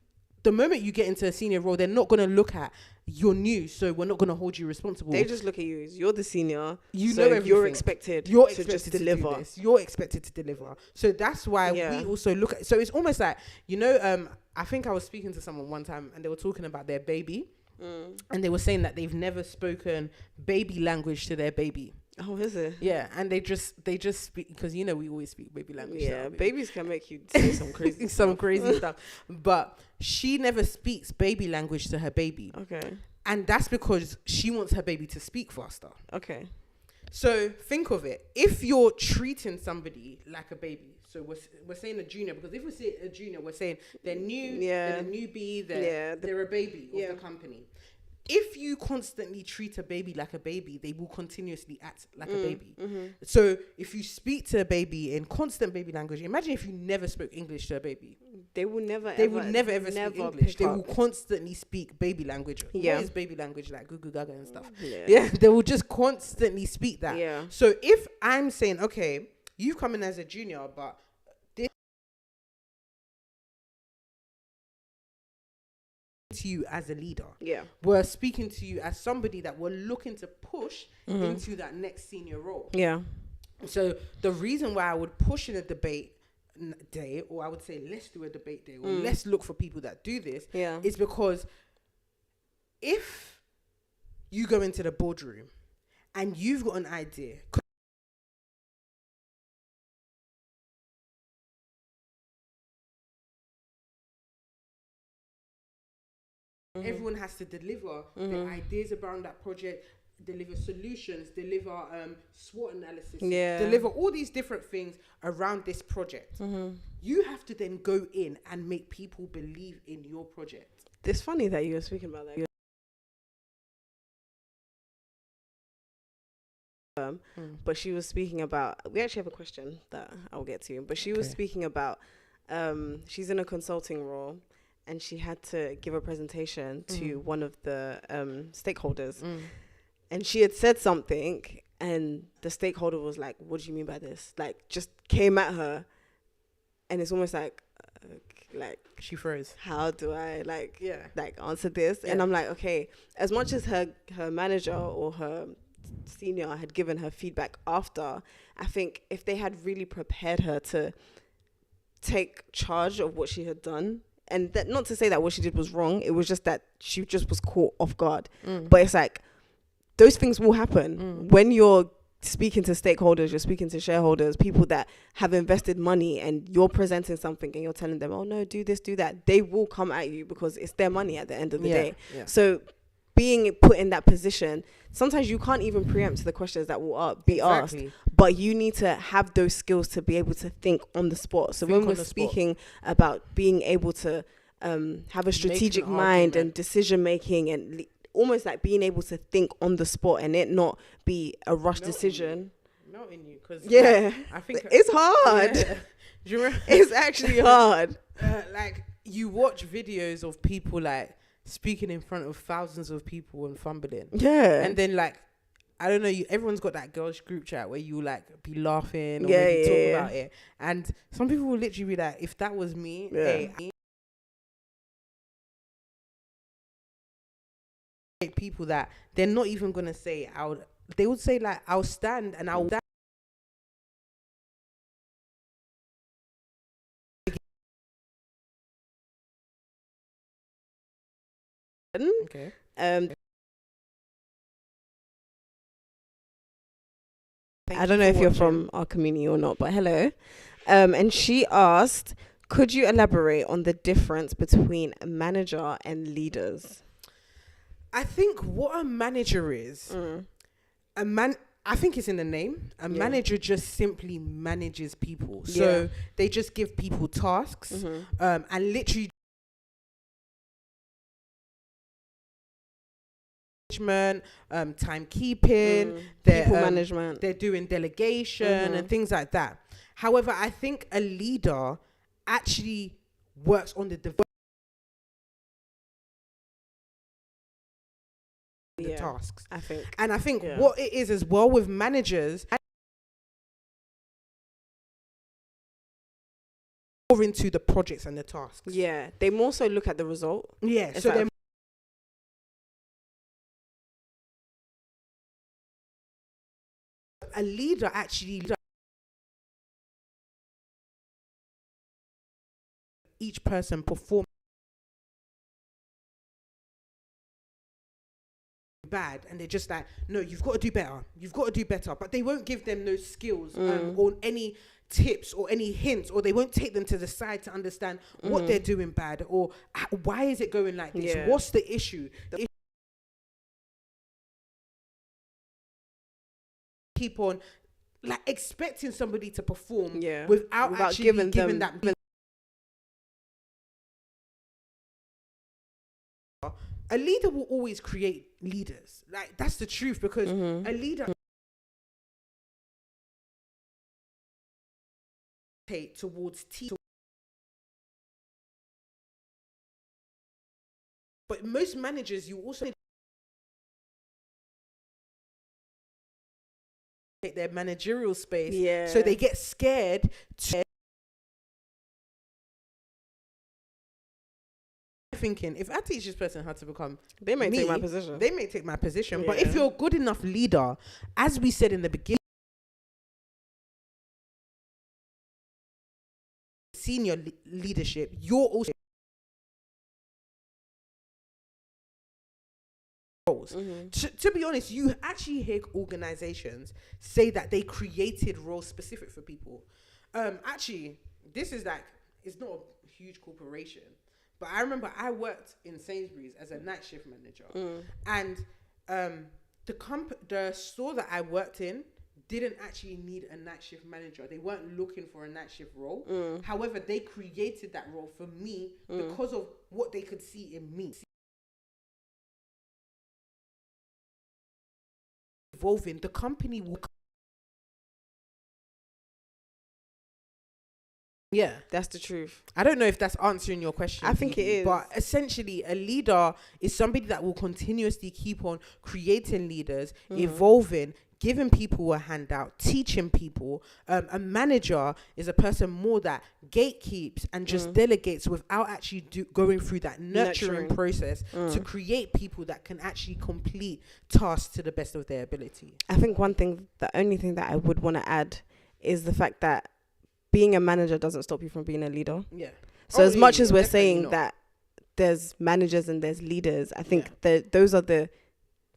the moment you get into a senior role, they're not going to look at you're new, so we're not going to hold you responsible. They just look at you. You're the senior. You so know everything. you're expected to just do deliver. this. You're expected to deliver. So that's why Yeah. we also look at. So it's almost like, I think I was speaking to someone one time and they were talking about their baby, and they were saying that they've never spoken baby language to their baby. Oh, is it? Yeah, and they just speak, because we always speak baby language. to Yeah, our babies can make you say some crazy crazy stuff. But she never speaks baby language to her baby, Okay. and that's because she wants her baby to speak faster. Okay. So think of it. If you're treating somebody like a baby, so we're saying a junior, because if we say a junior, we're saying they're new, they're a newbie, they're a baby of the company. If you constantly treat a baby like a baby, they will continuously act like a baby. So if you speak to a baby in constant baby language, imagine if you never spoke English to a baby. They will never never speak English. They will constantly speak baby language. Yeah. What is baby language? Like goo goo gaga and stuff. Yeah. They will just constantly speak that. Yeah. So if I'm saying, okay, you've come in as a junior, but this to you as a leader. Yeah. We're speaking to you as somebody that we're looking to push into that next senior role. Yeah. So the reason why I would push in a debate day, or I would say let's do a debate day, or let's look for people that do this, is because if you go into the boardroom and you've got an idea, everyone has to deliver their ideas around that project, deliver solutions, deliver SWOT analysis, deliver all these different things around this project. You have to then go in and make people believe in your project. It's funny that you were speaking about that. But she was speaking about, we actually have a question that I'll get to, but she was speaking about, she's in a consulting role and she had to give a presentation to one of the stakeholders. And she had said something and the stakeholder was like, what do you mean by this? Like, just came at her. And it's almost like she froze. How do I answer this? And I'm like, okay, as much as her manager or her senior had given her feedback after, I think if they had really prepared her to take charge of what she had done, and that, not to say that what she did was wrong, it was just that she just was caught off guard. But it's like, those things will happen when you're speaking to stakeholders, you're speaking to shareholders, people that have invested money, and you're presenting something and you're telling them, oh no, do this, do that. They will come at you because it's their money at the end of the day. So being put in that position, sometimes you can't even preempt the questions that will be asked, but you need to have those skills to be able to think on the spot. So when we're speaking about being able to have a strategic mind and decision making, and almost like being able to think on the spot and it not be a rush decision. Melting you, because I think it's hard. Do you remember? It's actually hard. Like, you watch videos of people like speaking in front of thousands of people and fumbling. And then like, I don't know, everyone's got that girls group chat where you like be laughing or maybe talk about it, and some people will literally be like, if that was me, people that they're not even gonna say they would say like, I'll stand and I'll okay. I don't know if you're from our community or not, but hello. And she asked, could you elaborate on the difference between a manager and leaders? I think what a manager is, I think it's in the name. A manager just simply manages people. So they just give people tasks, and literally management, timekeeping, people management. They're doing delegation and things like that. However, I think a leader actually works on the tasks. I think. And I think what it is as well with managers, more into the projects and the tasks. Yeah, they more so look at the result. Yeah, It's so like they're a leader actually each person perform bad, and they're just like, no, you've got to do better, but they won't give them those skills or any tips or any hints, or they won't take them to the side to understand what they're doing bad, or why is it going like this, what's the issue. Keep on like expecting somebody to perform without actually giving them that. A leader will always create leaders. Like, that's the truth, because a leader towards team. But most managers, you also take their managerial space, so they get scared to thinking, if I teach this person how to become they may me, take my position. They may take my position. But if you're a good enough leader, as we said in the beginning, senior leadership, you're also roles. To be honest, you actually hear organizations say that they created roles specific for people. Actually, this is like, it's not a huge corporation, but I remember I worked in Sainsbury's as a night shift manager, and the store that I worked in didn't actually need a night shift manager. They weren't looking for a night shift role. However, they created that role for me because of what they could see in me. Evolving, the company will. Yeah, that's the truth. I don't know if that's answering your question. I think it is. But essentially, a leader is somebody that will continuously keep on creating leaders, evolving, giving people a handout, teaching people. A manager is a person more that gatekeeps and just delegates without actually going through that nurturing process to create people that can actually complete tasks to the best of their ability. I think the only thing that I would want to add is the fact that being a manager doesn't stop you from being a leader. Yeah. So as much as we're saying that there's managers and there's leaders, I think that those are the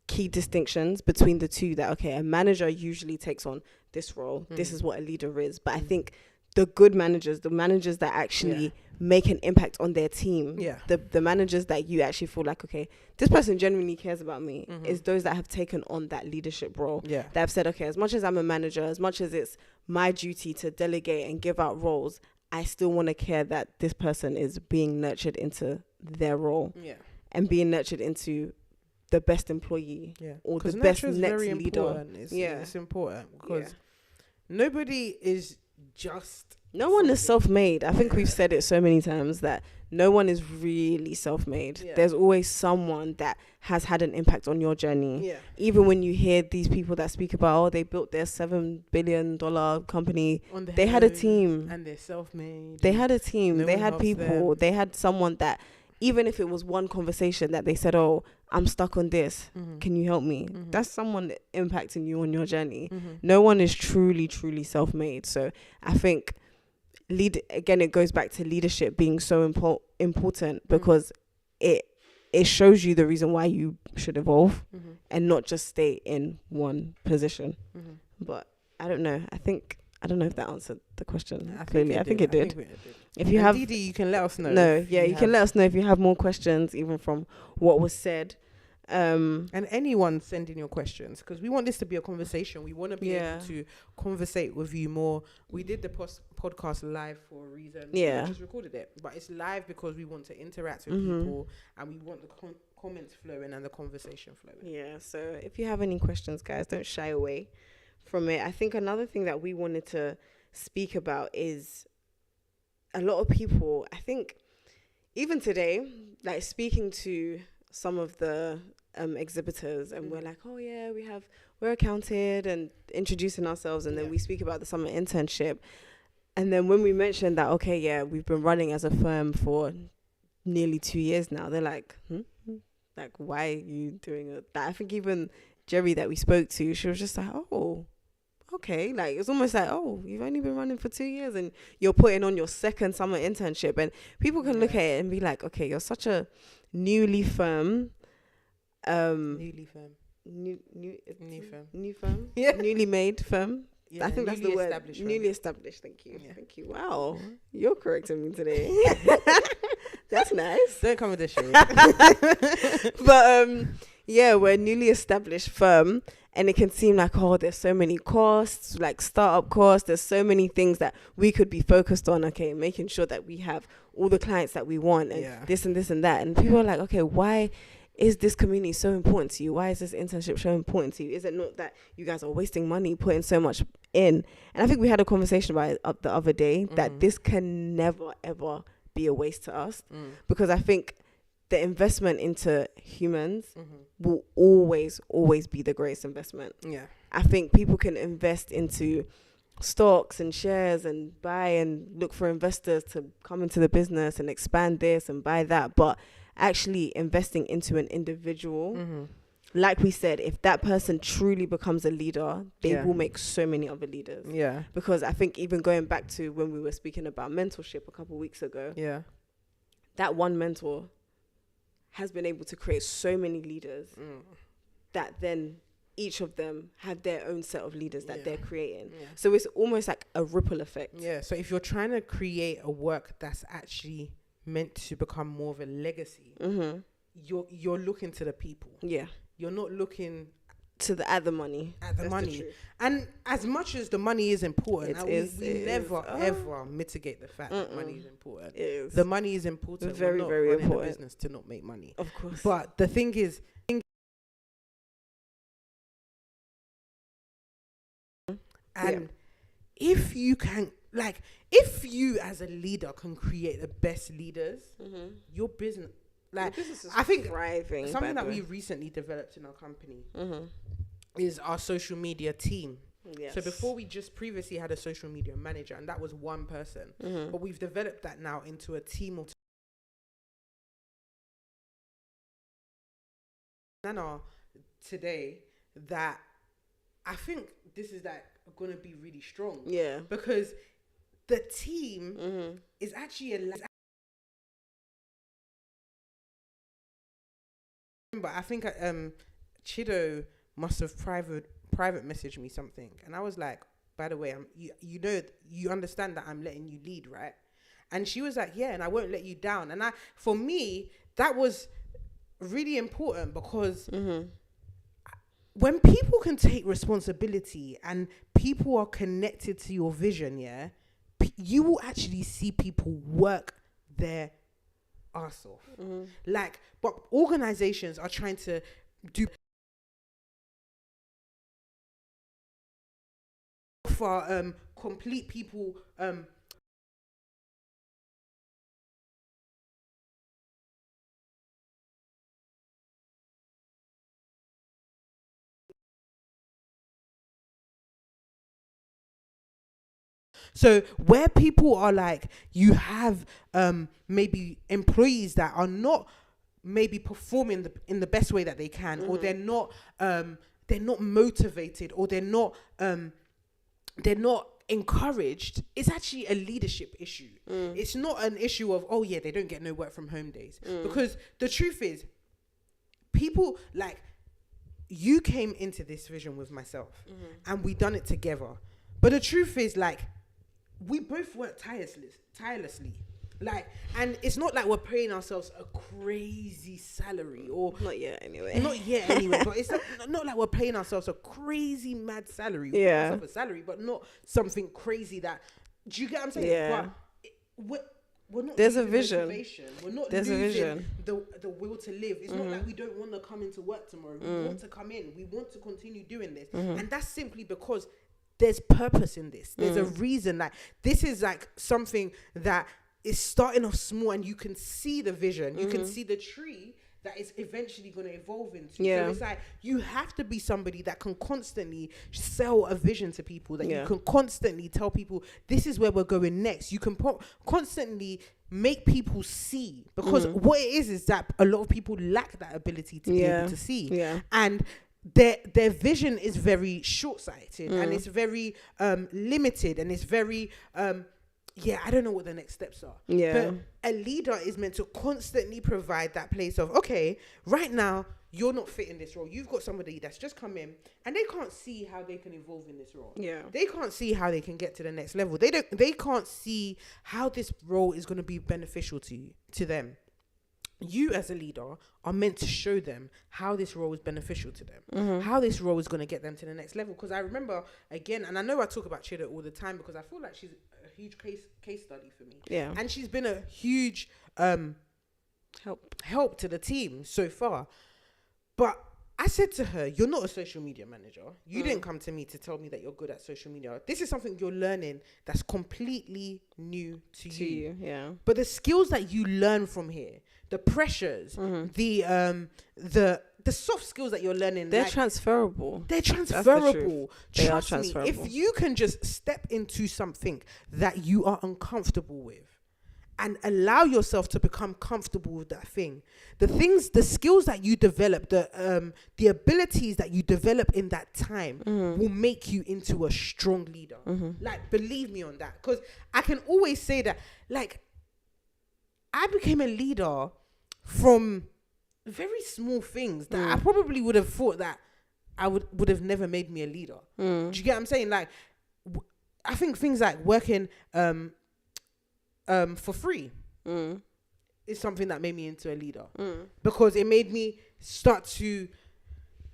key distinctions between the two. That, okay, a manager usually takes on this role. This is what a leader is. But I think the good managers, the managers that actually make an impact on their team, the managers that you actually feel like, okay, this person genuinely cares about me, is those that have taken on that leadership role. That have said, okay, as much as I'm a manager, as much as it's my duty to delegate and give out roles, I still want to care that this person is being nurtured into their role and being nurtured into the best employee or the best next leader. It's important because nobody is just... No one is self-made. I think we've said it so many times that no one is really self-made. There's always someone that has had an impact on your journey. Even when you hear these people that speak about, oh, they built their $7 billion company, they had a team. And they're self-made. They had a team. No they one had helps people. them. They had someone that, even if it was one conversation that they said, oh, I'm stuck on this, can you help me? That's someone impacting you on your journey. No one is truly, truly self-made. So I think... it goes back to leadership being so important because it shows you the reason why you should evolve and not just stay in one position. But I don't know. I don't know if that answered the question clearly. I think it did. If you have, Didi, you can let us know. You can let us know if you have more questions, even from what was said. And anyone send in your questions, because we want this to be a conversation. We want to be able to conversate with you more. We did the podcast live for a reason. We just recorded it, but it's live because we want to interact with people and we want the comments flowing and the conversation flowing. So if you have any questions, guys, don't shy away from it. I think another thing that we wanted to speak about is a lot of people, I think even today, like speaking to some of the exhibitors, and we're like, oh yeah, we're accounted, and introducing ourselves, and then we speak about the summer internship. And then when we mentioned that, okay, yeah, we've been running as a firm for nearly 2 years now, they're like, like, why are you doing it? That I think even Jerry that we spoke to, she was just like, oh, okay. Like, it's almost like, oh, you've only been running for 2 years and you're putting on your second summer internship. And people can look at it and be like, okay, you're such a newly firm. Newly firm. New firm. Yeah. Newly made firm. Yeah, I think that's the word. Newly established. Thank you. Yeah. Thank you. Wow. You're correcting me today. That's nice. Don't come with this shit. But yeah, we're a newly established firm, and it can seem like, oh, there's so many costs, like startup costs. There's so many things that we could be focused on. Okay, making sure that we have all the clients that we want, and this and this and that. And people are like, okay, why is this community so important to you? Why is this internship so important to you? Is it not that you guys are wasting money putting so much in? And I think we had a conversation about it the other day, that this can never, ever be a waste to us, because I think the investment into humans will always be the greatest investment. Yeah. I think people can invest into stocks and shares and buy and look for investors to come into the business and expand this and buy that, but actually investing into an individual, like we said, if that person truly becomes a leader, they will make so many other leaders. Yeah. Because I think even going back to when we were speaking about mentorship a couple of weeks ago, that one mentor has been able to create so many leaders that then each of them have their own set of leaders that they're creating. Yeah. So it's almost like a ripple effect. Yeah. So if you're trying to create a work that's actually meant to become more of a legacy, you're looking to the people. Yeah. You're not looking at the money. And as much as the money is important, we never ever mitigate the fact that money is important. The money is important. Very, very important. A business to not make money. Of course. But the thing is, if you can, like, if you as a leader can create the best leaders, your business, like, I think thriving, something that we recently developed in our company is our social media team. Yes. So before, we just previously had a social media manager, and that was one person. But we've developed that now into a team of today that I think this is like going to be really strong. Yeah. Because the team is actually but I think Chido must have private messaged me something, and I was like, by the way, you understand that I'm letting you lead, right? And she was like, yeah, and I won't let you down. And for me, that was really important, because when people can take responsibility and people are connected to your vision, you will actually see people work their ass off. Like, but organizations are trying to do for complete people so where people are like, you have maybe employees that are not maybe performing in the best way that they can, or they're not motivated, or they're not encouraged. It's actually a leadership issue. It's not an issue of, oh yeah, they don't get no work from home days, because the truth is, people, like, you came into this vision with myself and we done it together, but the truth is, like, we both work tirelessly. Like, and it's not like we're paying ourselves a crazy salary, or not yet anyway. But it's not like we're paying ourselves a crazy mad salary. Yeah, a salary, but not something crazy that. Do you get what I'm saying? Yeah. But we're not. There's a vision. We're not losing the will to live. It's not like we don't want to come into work tomorrow. We want to come in. We want to continue doing this, and that's simply because there's purpose in this. There's a reason. Like, this is like something that is starting off small, and you can see the vision. You can see the tree that it's eventually going to evolve into. Yeah. So it's like you have to be somebody that can constantly sell a vision to people, that Yeah. you can constantly tell people this is where we're going next. You can constantly make people see, because what it is that a lot of people lack that ability to be able to see. Yeah. And their vision is very short-sighted and it's very limited, and it's very I don't know what the next steps are. Yeah. But a leader is meant to constantly provide that place of, okay, right now you're not fitting this role. You've got somebody that's just come in and they can't see how they can evolve in this role. Yeah. They can't see how they can get to the next level. They can't see how this role is going to be beneficial to them. You as a leader are meant to show them how this role is beneficial to them, how this role is going to get them to the next level. Because I remember, again, and I know I talk about Chida all the time because I feel like she's a huge case study for me. Yeah. And she's been a huge help to the team so far. But I said to her, you're not a social media manager. You didn't come to me to tell me that you're good at social media. This is something you're learning that's completely new to you. Yeah. But the skills that you learn from here, the pressures, the soft skills that you're learning, They're like, transferable. they're truth. transferable. They are Trust transferable. me, if you can just step into something that you are uncomfortable with and allow yourself to become comfortable with that thing, the skills that you develop, the abilities that you develop in that time will make you into a strong leader. Like, believe me on that. Because I can always say that, like, I became a leader from very small things that I probably would have thought that I would have never made me a leader. Do you get what I'm saying? Like, I think things like working for free is something that made me into a leader, because it made me start to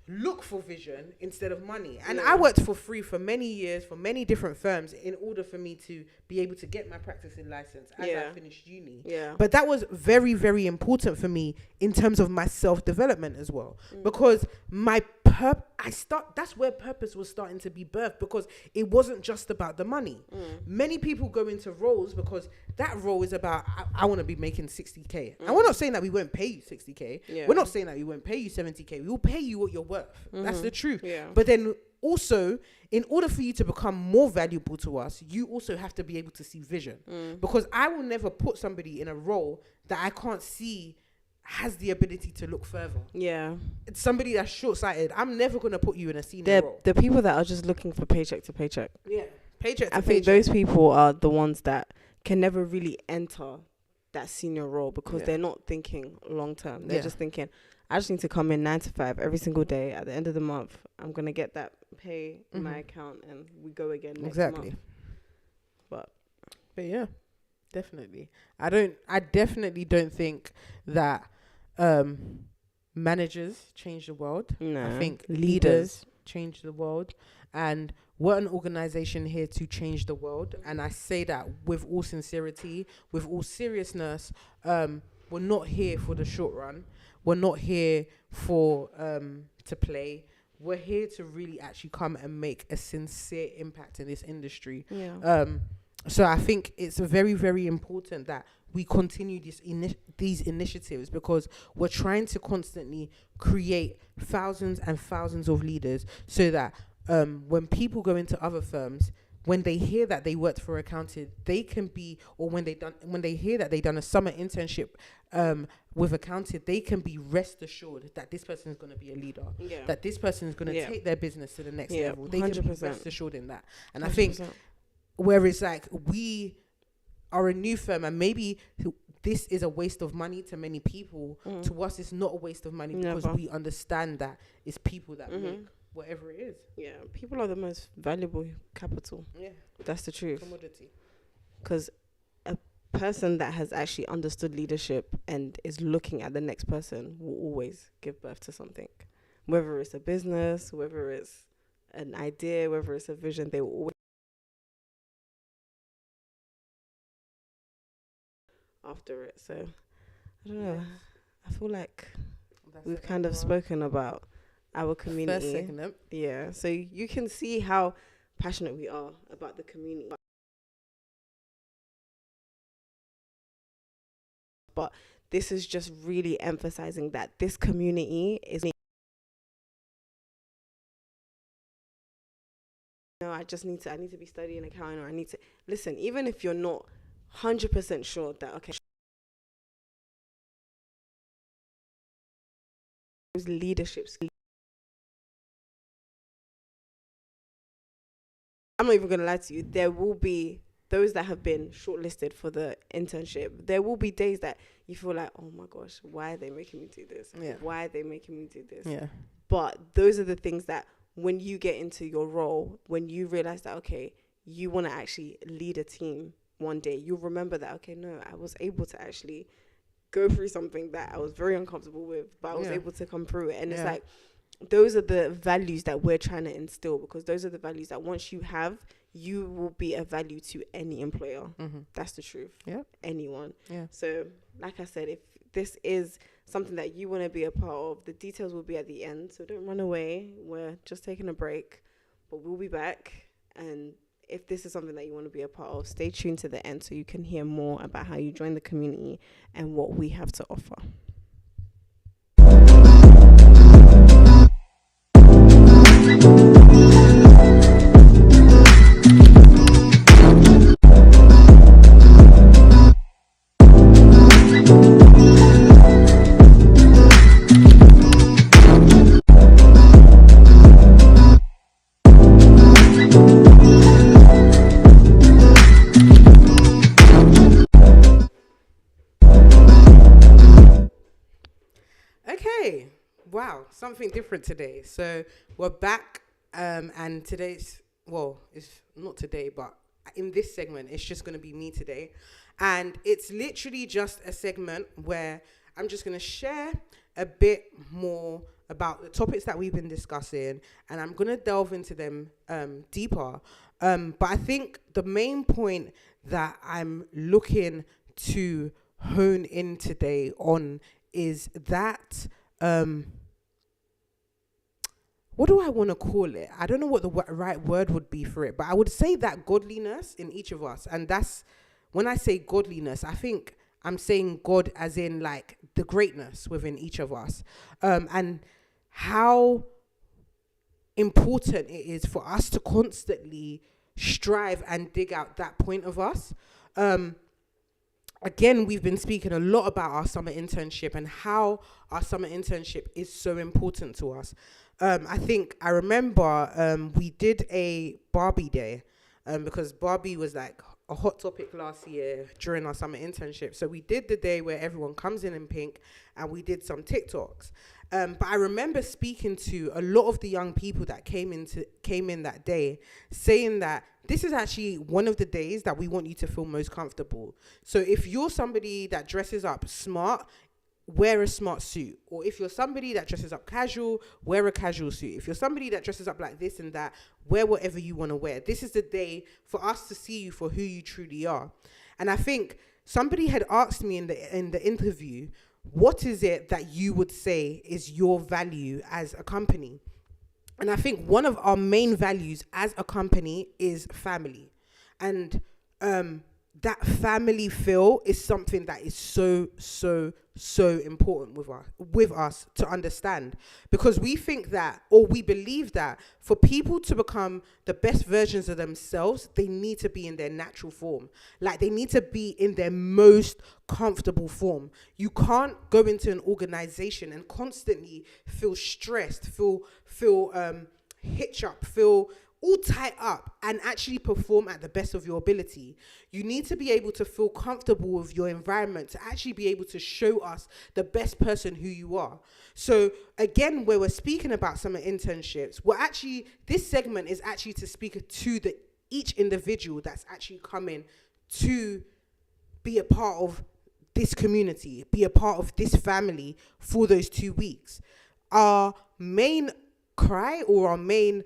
look for vision instead of money. And I worked for free for many years for many different firms in order for me to be able to get my practicing license as I finished uni. But that was very, very important for me in terms of my self-development as well, because my that's where purpose was starting to be birthed, because it wasn't just about the money. Many people go into roles because that role is about, I want to be making 60k. And we're not saying that we won't pay you 60k. We're not saying that we won't pay you 70k. We will pay you what you're worth. That's the truth. But then also, in order for you to become more valuable to us, you also have to be able to see vision. Because I will never put somebody in a role that I can't see has the ability to look further. It's somebody that's short-sighted. I'm never going to put you in a senior role. The people that are just looking for paycheck to paycheck. Paycheck to I think those people are the ones that can never really enter that senior role, because they're not thinking long term. They're just thinking, I just need to come in 9 to 5 every single day. At the end of the month, I'm going to get that pay in my account and we go again next month. But yeah, definitely. I definitely don't think that managers change the world. No. I think leaders change the world, and we're an organization here to change the world. And I say that with all sincerity, with all seriousness. We're not here for the short run. We're not here for to play. We're here to really actually come and make a sincere impact in this industry. So I think it's very, very important that we continue these initiatives, because we're trying to constantly create thousands and thousands of leaders, so that when people go into other firms, when they hear that they worked for Accounted, they can be, or when they hear that they done a summer internship with Accounted, they can be rest assured that this person is going to be a leader, that this person is going to take their business to the next level. They 100%. Can be rest assured in that. And 100%. I think where it's like, we are a new firm, and maybe this is a waste of money to many people. To us, it's not a waste of money, because we understand that it's people that make whatever it is. People are the most valuable capital. That's the truth. Commodity. Because a person that has actually understood leadership and is looking at the next person will always give birth to something. Whether it's a business, whether it's an idea, whether it's a vision, they will always after it. So I don't know. I feel like we've kind of spoken about our community. First segment. Yeah. So you can see how passionate we are about the community. But this is just really emphasizing that this community is, no, I need to be studying accounting, or I need to listen, even if you're not 100% sure that, okay, leadership skills. I'm not even going to lie to you. There will be those that have been shortlisted for the internship. There will be days that you feel like, oh my gosh, why are they making me do this? Yeah. Why are they making me do this? Yeah. But those are the things that when you get into your role, when you realize that, okay, you want to actually lead a team one day, you'll remember that, okay, no, I was able to actually go through something that I was very uncomfortable with, but I was able to come through it. And it's like, those are the values that we're trying to instill, because those are the values that once you have, you will be a value to any employer. That's the truth. Anyone. So like I said, if this is something that you want to be a part of, the details will be at the end, so don't run away. We're just taking a break, but we'll be back. And if this is something that you want to be a part of, stay tuned to the end so you can hear more about how you join the community and what we have to offer. Okay, wow, something different today. So we're back, and today's, well, it's not today, but in this segment, it's just going to be me today. And it's literally just a segment where I'm just going to share a bit more about the topics that we've been discussing, and I'm going to delve into them deeper. But I think the main point that I'm looking to hone in today on is that, what do I want to call it? I don't know what the right word would be for it, but I would say that godliness in each of us. And that's, when I say godliness, I think I'm saying God as in like the greatness within each of us, and how important it is for us to constantly strive and dig out that point of us. Again, we've been speaking a lot about our summer internship and how our summer internship is so important to us. I remember we did a Barbie day, because Barbie was like a hot topic last year during our summer internship. So we did the day where everyone comes in pink, and we did some TikToks. But I remember speaking to a lot of the young people that came in that day, saying that this is actually one of the days that we want you to feel most comfortable. So if you're somebody that dresses up smart, wear a smart suit. Or if you're somebody that dresses up casual, wear a casual suit. If you're somebody that dresses up like this and that, wear whatever you want to wear. This is the day for us to see you for who you truly are. And I think somebody had asked me in the interview, what is it that you would say is your value as a company? And I think one of our main values as a company is family. And that family feel is something that is so important with us to understand, because we think that, or we believe that, for people to become the best versions of themselves, they need to be in their natural form. Like, they need to be in their most comfortable form. You can't go into an organization and constantly feel stressed, feel hitch up, feel all tied up, and actually perform at the best of your ability. You need to be able to feel comfortable with your environment to actually be able to show us the best person who you are. So again, where we're speaking about summer internships, this segment is actually to speak to each individual that's actually coming to be a part of this community, be a part of this family for those 2 weeks. Our main cry, or our main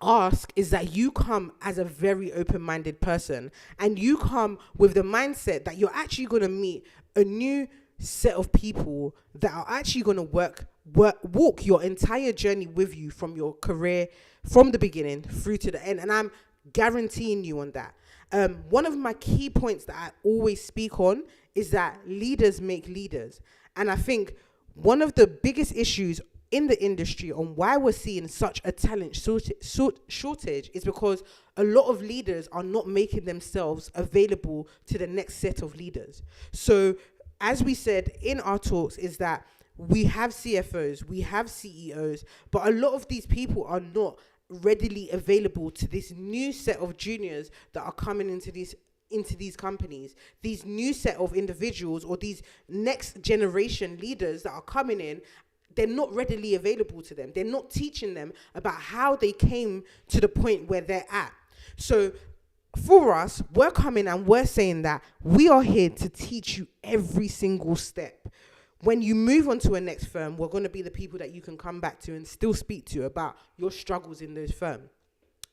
ask, is that you come as a very open-minded person, and you come with the mindset that you're actually going to meet a new set of people that are actually going to walk your entire journey with you from your career, from the beginning through to the end. And I'm guaranteeing you on that. One of my key points that I always speak on is that leaders make leaders. And I think one of the biggest issues in the industry on why we're seeing such a talent shortage is because a lot of leaders are not making themselves available to the next set of leaders. So as we said in our talks, is that we have CFOs, we have CEOs, but a lot of these people are not readily available to this new set of juniors that are coming into these companies, these new set of individuals or these next generation leaders that are coming in. They're not readily available to them. They're not teaching them about how they came to the point where they're at. So for us, we're coming and we're saying that we are here to teach you every single step. When you move on to a next firm, we're going to be the people that you can come back to and still speak to about your struggles in those firms.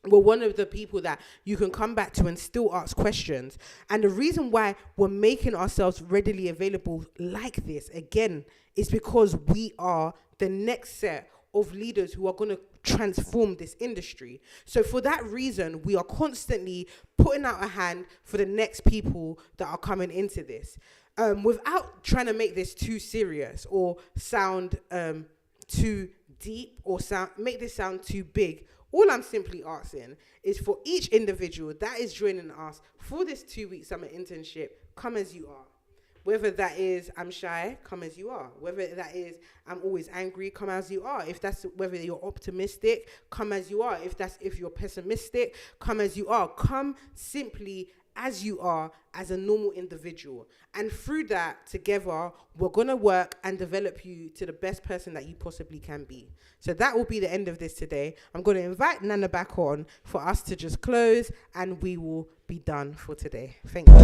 We're one of the people that you can come back to and still ask questions. And the reason why we're making ourselves readily available like this, again, is because we are the next set of leaders who are going to transform this industry. So for that reason, we are constantly putting out a hand for the next people that are coming into this. Without trying to make this too serious or sound too deep or make this sound too big, all I'm simply asking is for each individual that is joining us for this 2-week summer internship, come as you are. Whether that is, I'm shy, come as you are. Whether that is, I'm always angry, come as you are. If that's whether you're optimistic, come as you are. If you're pessimistic, come as you are. Come simply as you are, as a normal individual. And through that, together, we're going to work and develop you to the best person that you possibly can be. So that will be the end of this today. I'm going to invite Nana back on for us to just close, and we will be done for today. Thank you.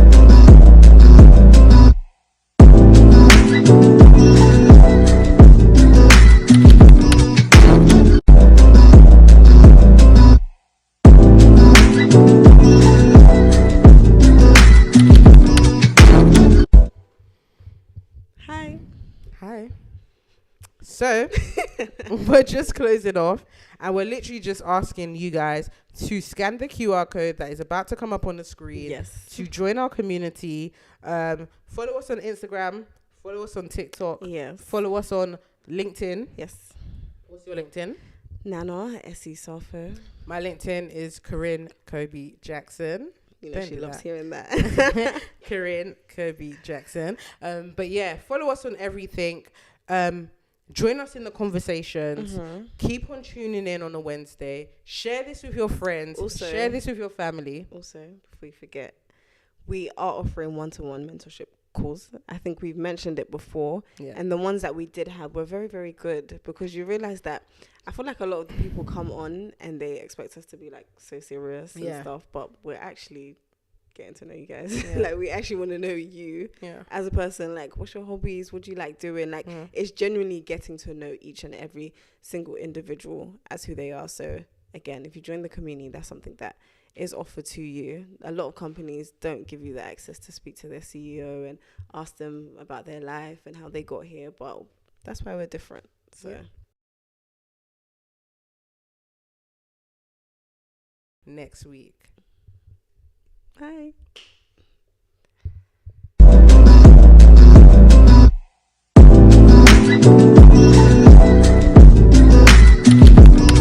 Hi. So we're just closing off, and we're literally just asking you guys to scan the QR code that is about to come up on the screen. Yes. To join our community. Follow us on Instagram. Follow us on TikTok. Yes. Follow us on LinkedIn. Yes. What's your LinkedIn? Nana S.E. Safo. My LinkedIn is Corinne Kobe Jackson. You know, she loves hearing that. Corinne Kobe Jackson. But yeah, follow us on everything. Join us in the conversations. Mm-hmm. Keep on tuning in on a Wednesday. Share this with your friends. Also, share this with your family. Also, before you forget, we are offering one-to-one mentorship calls. I think we've mentioned it before. Yeah. And the ones that we did have were very, very good, because you realize that I feel like a lot of the people come on and they expect us to be like so serious and stuff, but we're actually getting to know you guys. Like, we actually want to know you as a person. Like, what's your hobbies? What do you like doing? Like, it's genuinely getting to know each and every single individual as who they are. So again, if you join the community, that's something that is offered to you. A lot of companies don't give you the access to speak to their CEO and ask them about their life and how they got here, but that's why we're different. So next week. Bye.